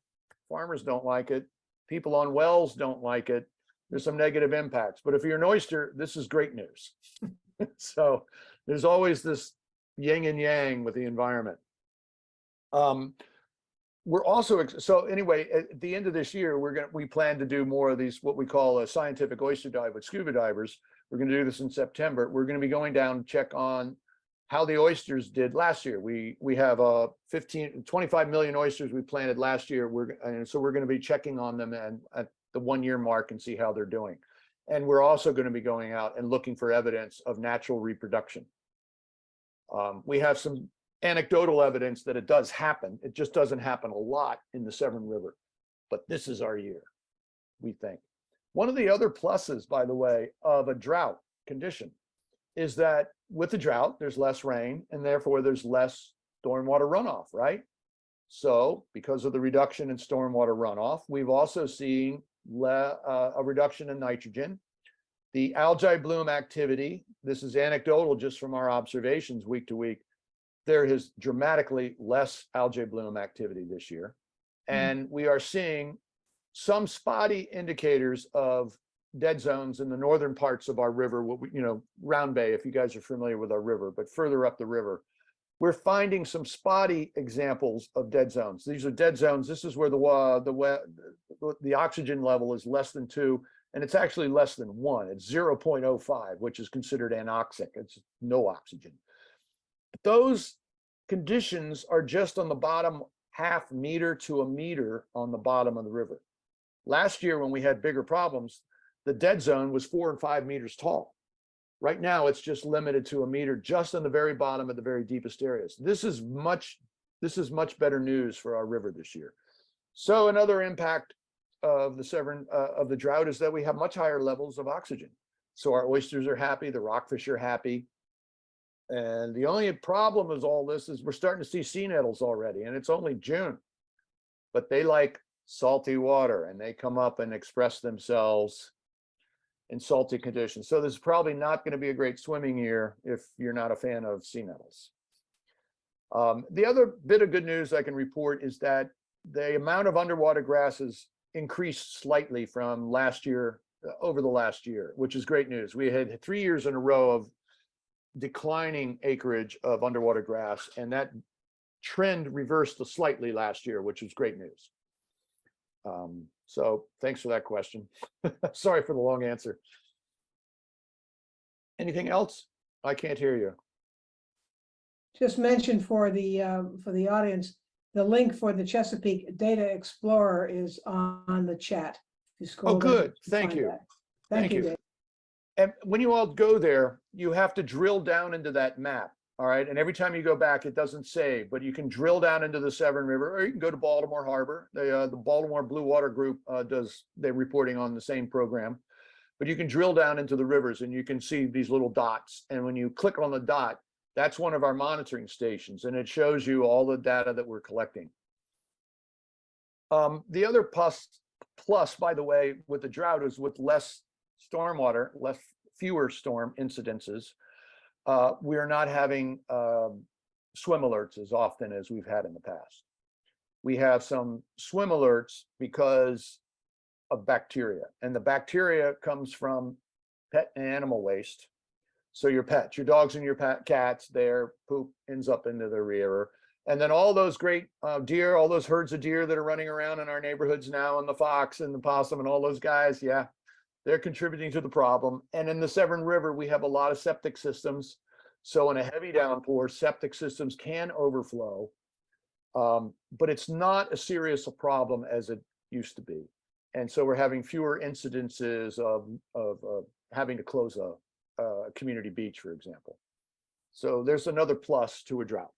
farmers don't like it. People on wells don't like it. There's some negative impacts. But if you're an oyster, this is great news. So there's always this yin and yang with the environment. We're also, so anyway, at the end of this year, we plan to do more of these, what we call a scientific oyster dive with scuba divers. We're going to do this in September. We're going to be going down to check on how the oysters did last year. We have 25 million oysters we planted last year. So we're going to be checking on them and at the 1 year mark and see how they're doing. And we're also going to be going out and looking for evidence of natural reproduction. We have some anecdotal evidence that it does happen. It just doesn't happen a lot in the Severn River, but this is our year, we think. One of the other pluses, by the way, of a drought condition is that with the drought, there's less rain and therefore there's less stormwater runoff, right? So because of the reduction in stormwater runoff, we've also seen a reduction in nitrogen. The algae bloom activity, this is anecdotal just from our observations week to week, there is dramatically less algae bloom activity this year. And we are seeing some spotty indicators of dead zones in the northern parts of our river, Round Bay, if you guys are familiar with our river, but further up the river, we're finding some spotty examples of dead zones. These are dead zones. This is where the oxygen level is less than 2, and it's actually less than 1. It's 0.05, which is considered anoxic. It's no oxygen. Those conditions are just on the bottom half meter to a meter on the bottom of the river. Last year, when we had bigger problems, the dead zone was 4 and 5 meters tall. Right now, it's just limited to a meter, just on the very bottom of the very deepest areas. This is much better news for our river this year. So another impact of the drought is that we have much higher levels of oxygen. So our oysters are happy, the rockfish are happy. And the only problem with all this is we're starting to see sea nettles already, and it's only June, but they like salty water and they come up and express themselves in salty conditions. So this is probably not going to be a great swimming year if you're not a fan of sea nettles. The other bit of good news I can report is that the amount of underwater grasses increased slightly from last year, over the last year, which is great news. We had 3 years in a row of declining acreage of underwater grass, and that trend reversed slightly last year, which is great news. So thanks for that question. Sorry for the long answer. Anything else? I can't hear you. Just mentioned for the audience, the link for the Chesapeake Data Explorer is on the chat. Oh, good. Thank you. Thank you, Dave. And when you all go there, you have to drill down into that map. All right. And every time you go back, it doesn't save, but you can drill down into the Severn River, or you can go to Baltimore Harbor. The Baltimore Blue Water Group they're reporting on the same program, but you can drill down into the rivers and you can see these little dots. And when you click on the dot, that's one of our monitoring stations, and it shows you all the data that we're collecting. The other plus, by the way, with the drought is with less stormwater, fewer storm incidences. We are not having swim alerts as often as we've had in the past. We have some swim alerts because of bacteria, and the bacteria comes from pet and animal waste. So your pets, your dogs and your cats, their poop ends up into the river. And then all those great deer, all those herds of deer that are running around in our neighborhoods now, and the fox and the possum and all those guys, yeah, they're contributing to the problem. And in the Severn River, we have a lot of septic systems. So in a heavy downpour, septic systems can overflow, but it's not as serious a problem as it used to be. And so we're having fewer incidences of having to close a community beach, for example. So there's another plus to a drought.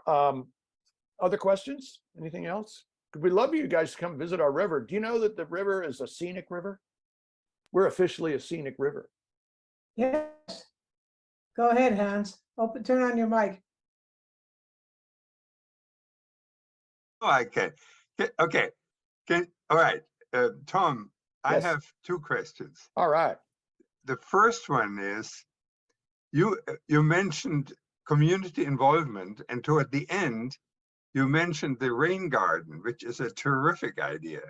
Other questions? Anything else? We'd love you guys to come visit our river. Do you know that the river is a scenic river? We're officially a scenic river. Yes. Go ahead, Hans. Turn on your mic. Oh, I can. Okay. All right. Tom, I Yes. have two questions. All right. The first one is, you mentioned community involvement, and toward the end, you mentioned the rain garden, which is a terrific idea.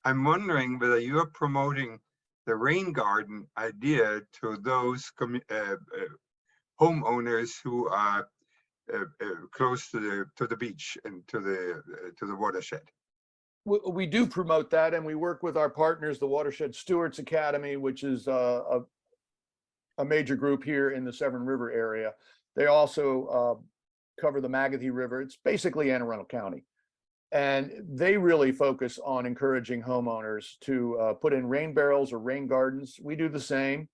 I'm wondering whether you're promoting the rain garden idea to those homeowners who are close to the beach and to the watershed. We do promote that, and we work with our partners, the Watershed Stewards Academy, which is a major group here in the Severn River area. They also cover the Magothy River. It's basically Anne Arundel County. And they really focus on encouraging homeowners to put in rain barrels or rain gardens. We do the same,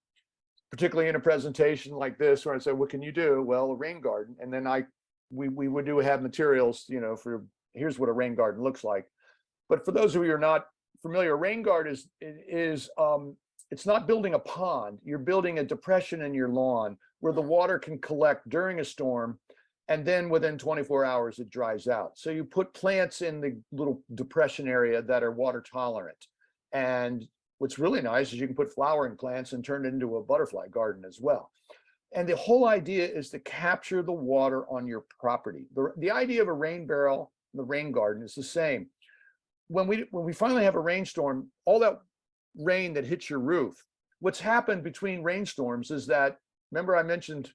particularly in a presentation like this, where I say, what can you do? Well, a rain garden. And then we would have materials, for here's what a rain garden looks like. But for those of you who are not familiar, a rain garden is it's not building a pond. You're building a depression in your lawn where the water can collect during a storm, and then within 24 hours it dries out. So you put plants in the little depression area that are water tolerant. And what's really nice is you can put flowering plants and turn it into a butterfly garden as well. And the whole idea is to capture the water on your property. The idea of a rain barrel, the rain garden, is the same. When we finally have a rainstorm, all that rain that hits your roof, what's happened between rainstorms is that, remember I mentioned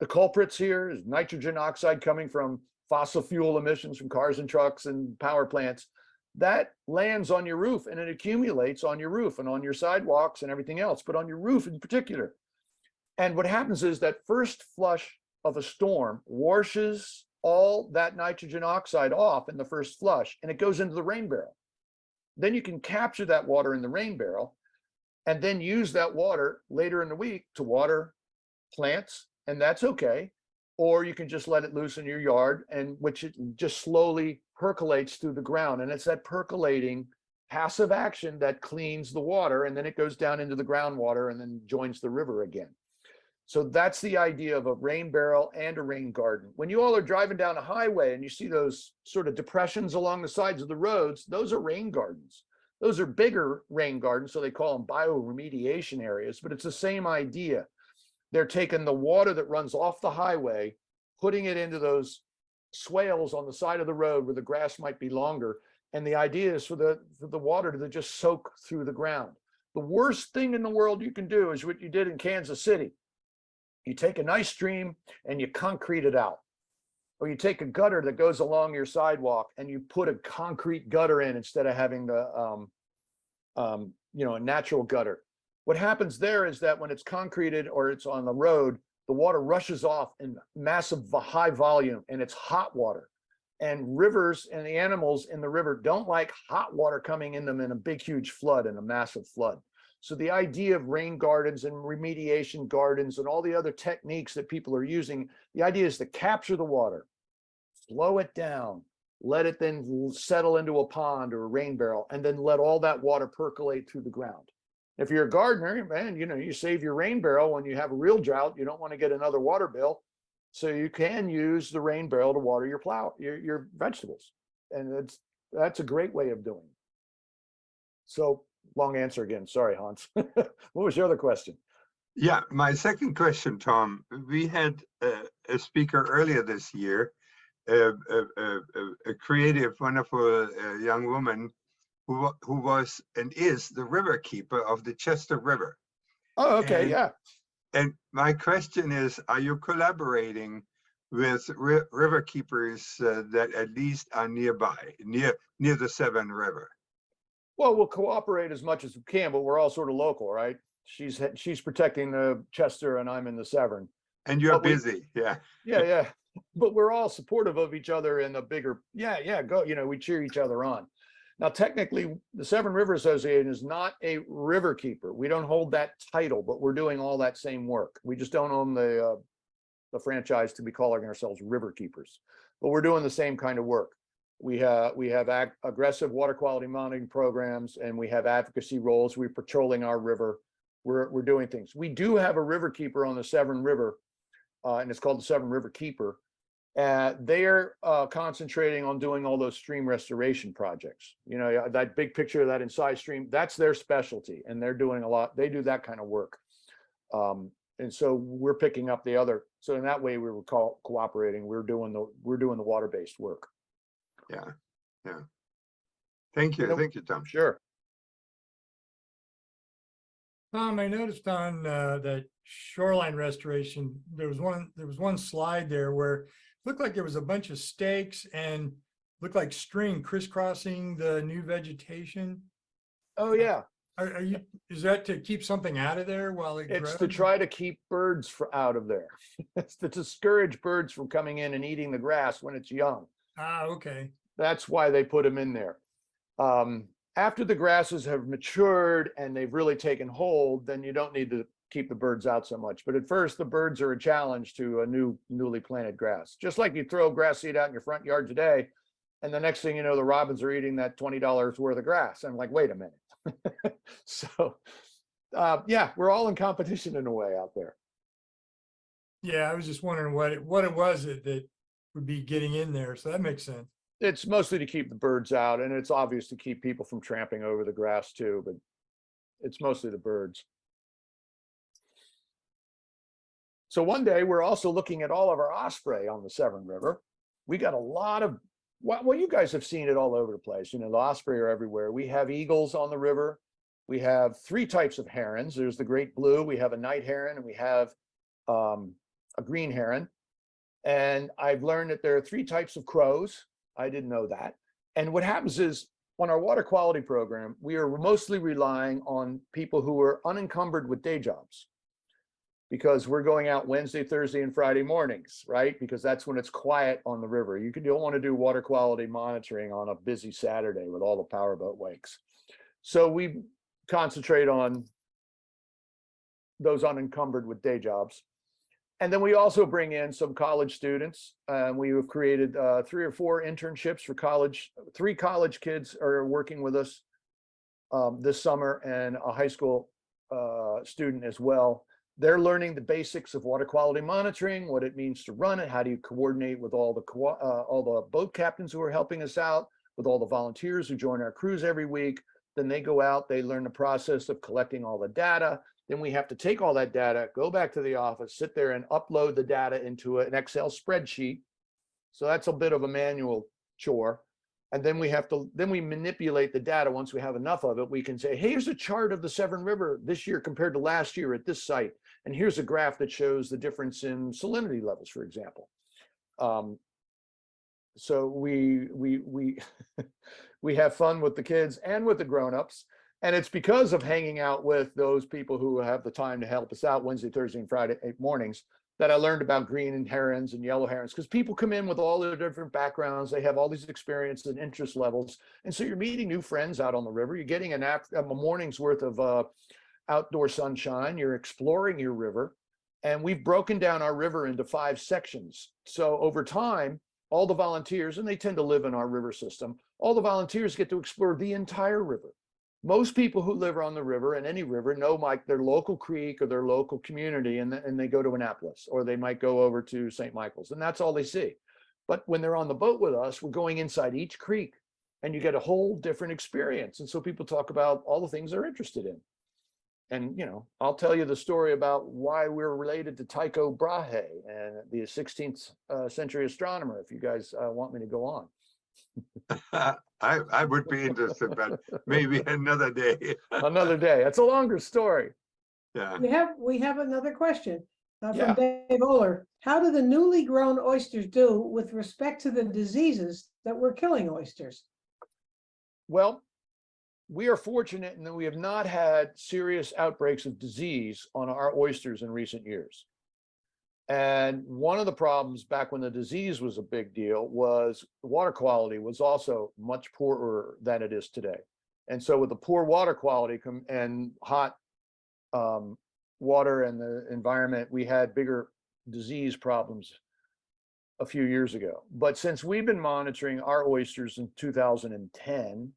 the culprits here is nitrogen oxide coming from fossil fuel emissions from cars and trucks and power plants. That lands on your roof and it accumulates on your roof and on your sidewalks and everything else, but on your roof in particular. And what happens is that first flush of a storm washes all that nitrogen oxide off in the first flush, and it goes into the rain barrel. Then you can capture that water in the rain barrel and then use that water later in the week to water plants, and that's okay. Or you can just let it loose in your yard, and which it just slowly percolates through the ground. And it's that percolating passive action that cleans the water, and then it goes down into the groundwater and then joins the river again. So that's the idea of a rain barrel and a rain garden. When you all are driving down a highway and you see those sort of depressions along the sides of the roads, those are rain gardens. Those are bigger rain gardens, so they call them bioremediation areas, but it's the same idea. They're taking the water that runs off the highway, putting it into those swales on the side of the road where the grass might be longer. And the idea is for the water to just soak through the ground. The worst thing in the world you can do is what you did in Kansas City. You take a nice stream and you concrete it out. Or you take a gutter that goes along your sidewalk and you put a concrete gutter in instead of having the a natural gutter. What happens there is that when it's concreted or it's on the road, the water rushes off in massive high volume, and it's hot water. And rivers and the animals in the river don't like hot water coming in them in a big, huge flood and a massive flood. So the idea of rain gardens and remediation gardens and all the other techniques that people are using, the idea is to capture the water, slow it down, let it then settle into a pond or a rain barrel, and then let all that water percolate through the ground. If you're a gardener, man, you save your rain barrel when you have a real drought. You don't want to get another water bill. So you can use the rain barrel to water your vegetables. And that's a great way of doing it. So long answer again. Sorry, Hans. What was your other question? Yeah, my second question, Tom. We had a speaker earlier this year, a creative, wonderful young woman who was and is the river keeper of the Chester River. Oh, okay, And, yeah. and my question is, are you collaborating with river keepers that at least are nearby, near the Severn River? Well, we'll cooperate as much as we can, but we're all sort of local, right? She's protecting the Chester and I'm in the Severn. And you're But we, busy, yeah. yeah. But we're all supportive of each other in a bigger, go, we cheer each other on. Now, technically, the Severn River Association is not a river keeper. We don't hold that title, but we're doing all that same work. We just don't own the franchise to be calling ourselves river keepers, but we're doing the same kind of work. We have aggressive water quality monitoring programs, and we have advocacy roles. We're patrolling our river. We're doing things. We do have a river keeper on the Severn River, and it's called the Severn River Keeper. They're concentrating on doing all those stream restoration projects. That big picture of that inside stream, that's their specialty, and they're doing a lot. They do that kind of work. And so we're picking up the other. So in that way, we were cooperating. We're doing the water-based work. Yeah. Thank you, Tom. Sure. Tom, I noticed on that shoreline restoration, there was one slide there where it looked like there was a bunch of stakes and looked like string crisscrossing the new vegetation. Oh yeah. Is that to keep something out of there while it grows? It's to try to keep birds out of there. It's to discourage birds from coming in and eating the grass when it's young. Ah, okay. That's why they put them in there. After the grasses have matured and they've really taken hold, then you don't need to keep the birds out so much. But at first, the birds are a challenge to a newly planted grass. Just like you throw grass seed out in your front yard today, and the next thing you know, the robins are eating that $20 worth of grass. I'm like, wait a minute. So, yeah, we're all in competition in a way out there. Yeah, I was just wondering what it was that would be getting in there. So that makes sense. It's mostly to keep the birds out, and it's obvious to keep people from tramping over the grass too, but it's mostly the birds. So one day we're also looking at all of our osprey on the Severn River. We got a lot of, well, you guys have seen it all over the place. The osprey are everywhere. We have eagles on the river. We have 3 types of herons. There's the great blue, we have a night heron, and we have a green heron. And I've learned that there are 3 types of crows. I didn't know that. And what happens is on our water quality program, we are mostly relying on people who are unencumbered with day jobs, because we're going out Wednesday, Thursday, and Friday mornings, right? Because that's when it's quiet on the river. You don't want to do water quality monitoring on a busy Saturday with all the powerboat wakes. So we concentrate on those unencumbered with day jobs. And then we also bring in some college students. We have created 3 or 4 internships for college. 3 college kids are working with us this summer, and a high school student as well. They're learning the basics of water quality monitoring, what it means to run it, how do you coordinate with all the boat captains who are helping us out, with all the volunteers who join our crews every week. Then they go out, they learn the process of collecting all the data. Then we have to take all that data, go back to the office, sit there and upload the data into an Excel spreadsheet. So that's a bit of a manual chore. And then we manipulate the data. Once we have enough of it, we can say, hey, here's a chart of the Severn River this year compared to last year at this site. And here's a graph that shows the difference in salinity levels, for example. So we we have fun with the kids and with the grown-ups. And it's because of hanging out with those people who have the time to help us out Wednesday, Thursday, and Friday mornings that I learned about green and herons and yellow herons, because people come in with all their different backgrounds. They have all these experiences and interest levels. And so you're meeting new friends out on the river. You're getting a morning's worth of outdoor sunshine. You're exploring your river. And we've broken down our river into 5 sections. So over time, all the volunteers, and they tend to live in our river system, all the volunteers get to explore the entire river. Most people who live on the river, and any river, know their local creek or their local community, and they go to Annapolis, or they might go over to St. Michael's, and that's all they see. But when they're on the boat with us, we're going inside each creek, and you get a whole different experience. And so people talk about all the things they're interested in. And, I'll tell you the story about why we're related to Tycho Brahe and the 16th century astronomer, if you guys want me to go on. I would be interested, but maybe another day. Another day. It's a longer story. Yeah. We have another question Yeah. from Dave Oler. How do the newly grown oysters do with respect to the diseases that were killing oysters? Well, we are fortunate in that we have not had serious outbreaks of disease on our oysters in recent years. And one of the problems back when the disease was a big deal was water quality was also much poorer than it is today. And so with the poor water quality and hot water and the environment, we had bigger disease problems a few years ago. But since we've been monitoring our oysters in 2010,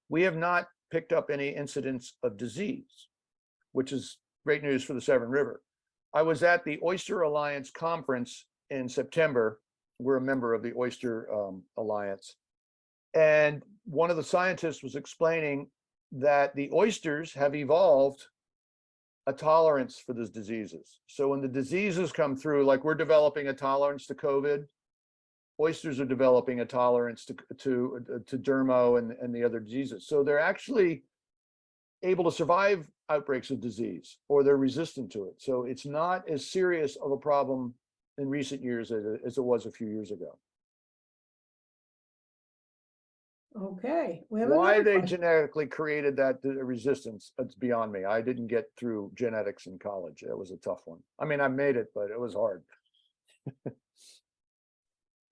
we have not picked up any incidents of disease, which is great news for the Severn River. I was at the Oyster Alliance conference in September. We're a member of the Oyster Alliance. And one of the scientists was explaining that the oysters have evolved a tolerance for these diseases. So when the diseases come through, like we're developing a tolerance to COVID, oysters are developing a tolerance to dermo and the other diseases. So they're actually able to survive outbreaks of disease, or they're resistant to it. So it's not as serious of a problem in recent years as it was a few years ago. Okay. We have Why another they question. genetically created that resistance, it's beyond me. I didn't get through genetics in college. It was a tough one. I mean, I made it, but it was hard.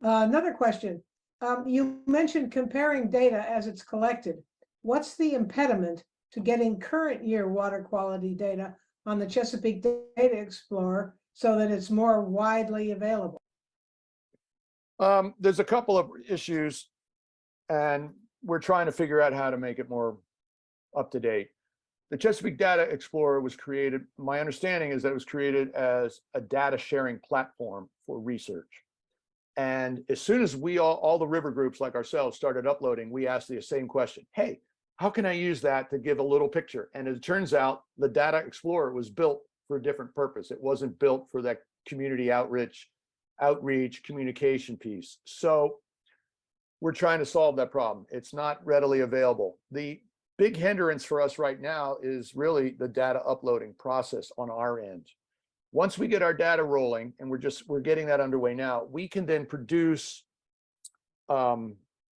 Another question. You mentioned comparing data as it's collected. What's the impediment to getting current year water quality data on the Chesapeake Data Explorer so that it's more widely available? There's a couple of issues, and we're trying to figure out how to make it more up to date. The Chesapeake Data Explorer was created, my understanding is that it was created as a data sharing platform for research. And as soon as we all the river groups like ourselves started uploading, we asked the same question. Hey, how can I use that to give a little picture? And it turns out the Data Explorer was built for a different purpose. It wasn't built for that community outreach communication piece. So we're trying to solve that problem. It's not readily available. The big hindrance for us right now is really the data uploading process on our end. Once we get our data rolling, and we're getting that underway now, we can then produce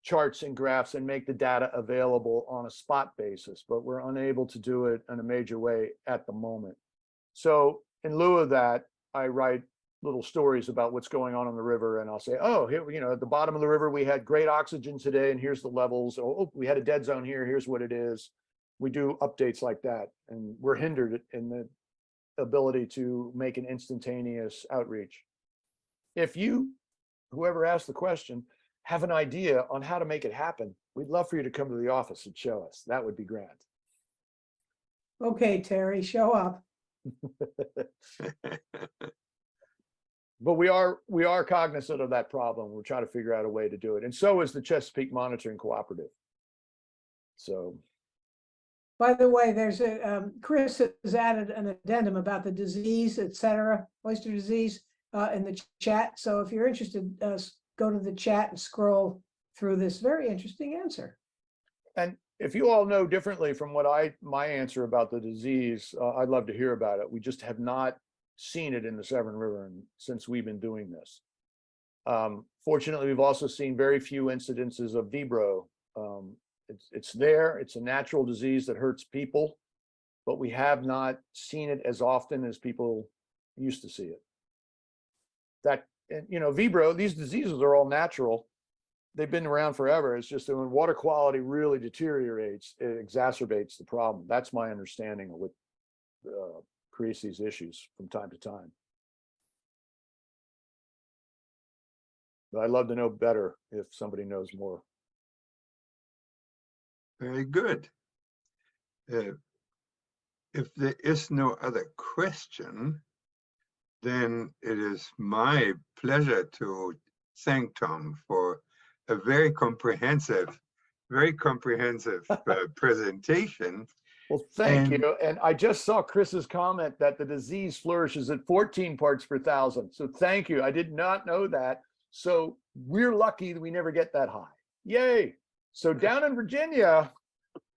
charts and graphs and make the data available on a spot basis, but we're unable to do it in a major way at the moment. So in lieu of that, I write little stories about what's going on the river, and I'll say, oh, here, at the bottom of the river, we had great oxygen today, and here's the levels. Oh, we had a dead zone here, here's what it is. We do updates like that, and we're hindered in the ability to make an instantaneous outreach. If you, whoever asked the question, have an idea on how to make it happen, we'd love for you to come to the office and show us. That would be grand. Okay, Terry, show up. But we are cognizant of that problem. We're trying to figure out a way to do it. And so is the Chesapeake Monitoring Cooperative. So. By the way, there's Chris has added an addendum about the disease, et cetera, oyster disease in the chat. So if you're interested, go to the chat and scroll through this very interesting answer. And if you all know differently from what my answer about the disease, I'd love to hear about it. We just have not seen it in the Severn River since we've been doing this. Fortunately, we've also seen very few incidences of vibro. It's there. It's a natural disease that hurts people, but we have not seen it as often as people used to see it. That, vibro, these diseases are all natural. They've been around forever. It's just that when water quality really deteriorates, it exacerbates the problem. That's my understanding of what creates these issues from time to time. But I'd love to know better if somebody knows more. Very good. If there is no other question, then it is my pleasure to thank Tom for a very comprehensive presentation. Well, thank And- you. And I just saw Chris's comment that the disease flourishes at 14 parts per thousand. So thank you. I did not know that. So we're lucky that we never get that high. Yay. So down in Virginia,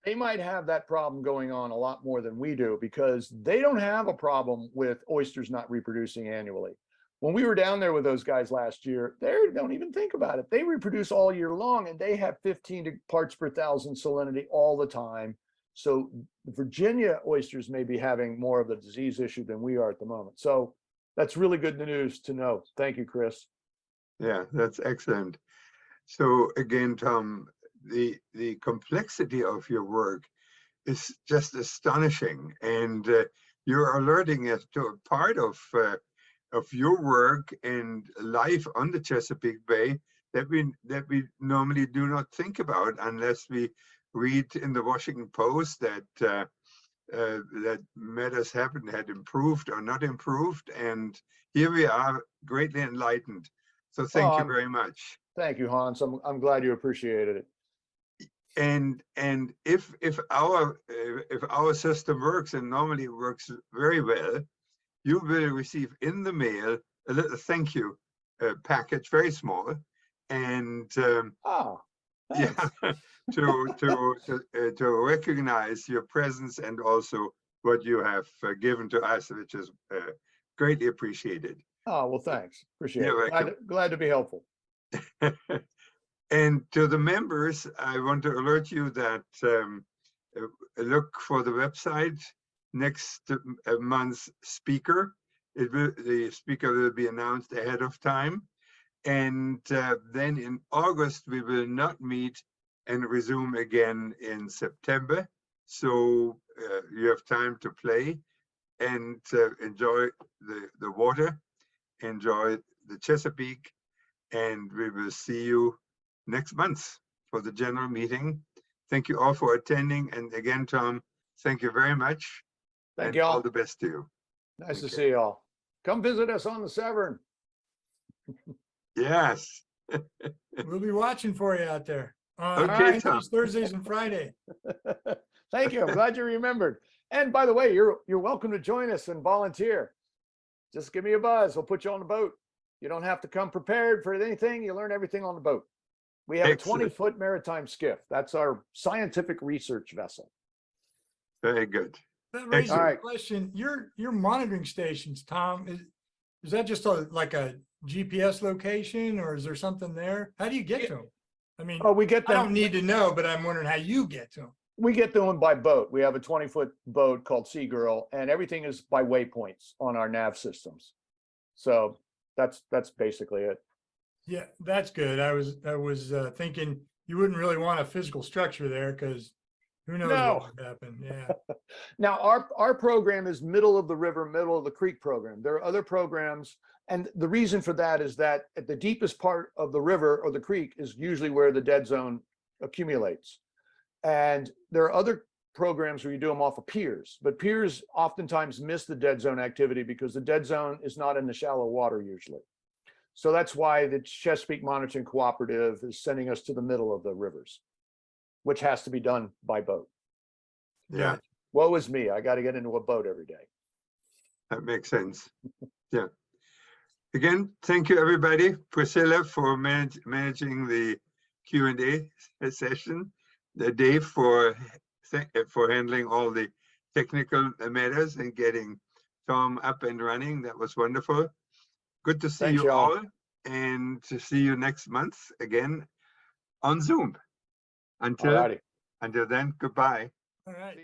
they might have that problem going on a lot more than we do because they don't have a problem with oysters not reproducing annually. When we were down there with those guys last year, they don't even think about it. They reproduce all year long and they have 15 parts per thousand salinity all the time. So the Virginia oysters may be having more of the disease issue than we are at the moment. So that's really good news to know. Thank you, Chris. Yeah, that's excellent. So again, Tom, the complexity of your work is just astonishing, and you're alerting us to a part of your work and life on the Chesapeake Bay that we normally do not think about unless we read in the Washington Post that that matters had improved or not improved, and here we are, greatly enlightened. So thank you very much. Thank you, Hans. I'm glad you appreciated it. And if our system works, and normally works very well, you will receive in the mail a little thank you package, very small, and Thanks. yeah, to recognize your presence and also what you have given to us, which is greatly appreciated. Oh, well, thanks. Appreciate You're it. welcome. Glad to be helpful. And to the members, I want to alert you that look for the website next month's speaker. The speaker will be announced ahead of time. And then in August, we will not meet and resume again in September. So you have time to play and enjoy the water, enjoy the Chesapeake, and we will see you next month for the general meeting. Thank you all for attending. And again, Tom, thank you very much. Thank and you all. all the best to you. Nice to Okay. see you all. Come visit us on the Severn. Yes. We'll be watching for you out there. Okay, Tom. Thursdays and Friday. Thank you. I'm glad you remembered. And by the way, you're welcome to join us and volunteer. Just give me a buzz. We'll put you on the boat. You don't have to come prepared for anything. You learn everything on the boat. We have Excellent. a 20-foot maritime skiff. That's our scientific research vessel. Very good. That raises All a right. question. Your monitoring stations, Tom, is that just like a GPS location, or is there something there? How do you get to them? I mean, Oh, we get I them. don't need to know, but I'm wondering how you get to them. We get them by boat. We have a 20-foot boat called Sea Girl, and everything is by waypoints on our nav systems. So that's basically it. Yeah, that's good. I was thinking you wouldn't really want a physical structure there because who knows No. what would happen. Yeah. Now, our program is middle of the river, middle of the creek program. There are other programs, and the reason for that is that at the deepest part of the river or the creek is usually where the dead zone accumulates. And there are other programs where you do them off of piers, but piers oftentimes miss the dead zone activity because the dead zone is not in the shallow water usually. So that's why the Chesapeake Monitoring Cooperative is sending us to the middle of the rivers, which has to be done by boat. Yeah, Woe is me. I got to get into a boat every day. that makes sense. Yeah. Again, thank you, everybody. Priscilla for managing the Q&A session. Dave for handling all the technical matters and getting Tom up and running. That was wonderful. Good to see Thanks, you y'all. all, and to see you next month again on Zoom. Until Alrighty. then, goodbye. All right.